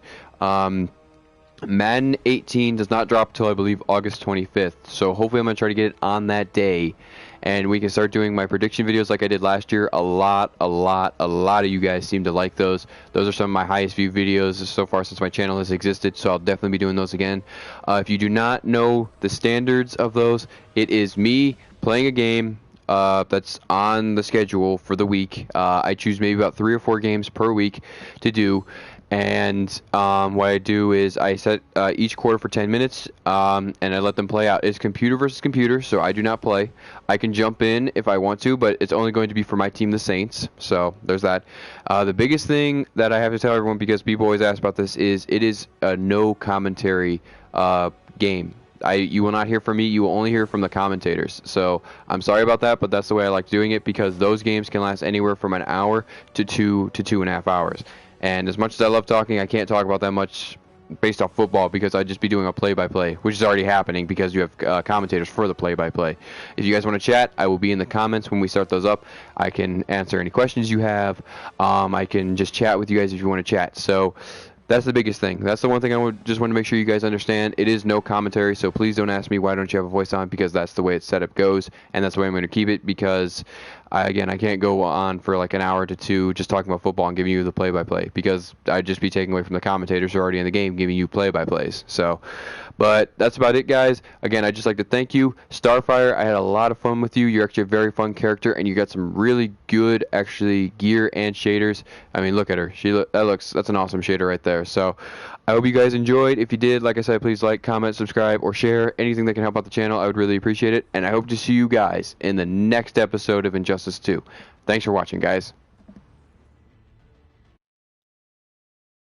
[SPEAKER 1] Madden 18 does not drop till I believe August 25th. So hopefully I'm gonna try to get it on that day, and we can start doing my prediction videos like I did last year. A lot of you guys seem to like those. Those are some of my highest viewed videos so far since my channel has existed, so I'll definitely be doing those again. If you do not know the standards of those, it is me playing a game that's on the schedule for the week. I choose maybe about 3 or 4 games per week to do. And what I do is I set each quarter for 10 minutes, and I let them play out. It's computer versus computer, so I do not play. I can jump in if I want to, but it's only going to be for my team, the Saints. So there's that. The biggest thing that I have to tell everyone, because people always ask about this, is it is a no commentary game. You will not hear from me. You will only hear from the commentators. So I'm sorry about that, but that's the way I like doing it, because those games can last anywhere from an hour to 2.5 hours. And as much as I love talking, I can't talk about that much based off football, because I'd just be doing a play-by-play, which is already happening because you have commentators for the play-by-play. If you guys want to chat, I will be in the comments when we start those up. I can answer any questions you have. I can just chat with you guys if you want to chat. So that's the biggest thing. That's the one thing I just want to make sure you guys understand. It is no commentary, so please don't ask me why don't you have a voice on, because that's the way its setup goes, and that's the way I'm going to keep it, because I can't go on for like an hour to 2 just talking about football and giving you the play-by-play, because I'd just be taking away from the commentators who are already in the game giving you play-by-plays. So, but that's about it, guys. Again, I'd just like to thank you. Starfire, I had a lot of fun with you. You're actually a very fun character, and you got some really good, actually, gear and shaders. I mean, look at her. That's an awesome shader right there. So I hope you guys enjoyed. If you did, like I said, please like, comment, subscribe, or share anything that can help out the channel. I would really appreciate it. And I hope to see you guys in the next episode of Injustice 2. Thanks for watching, guys.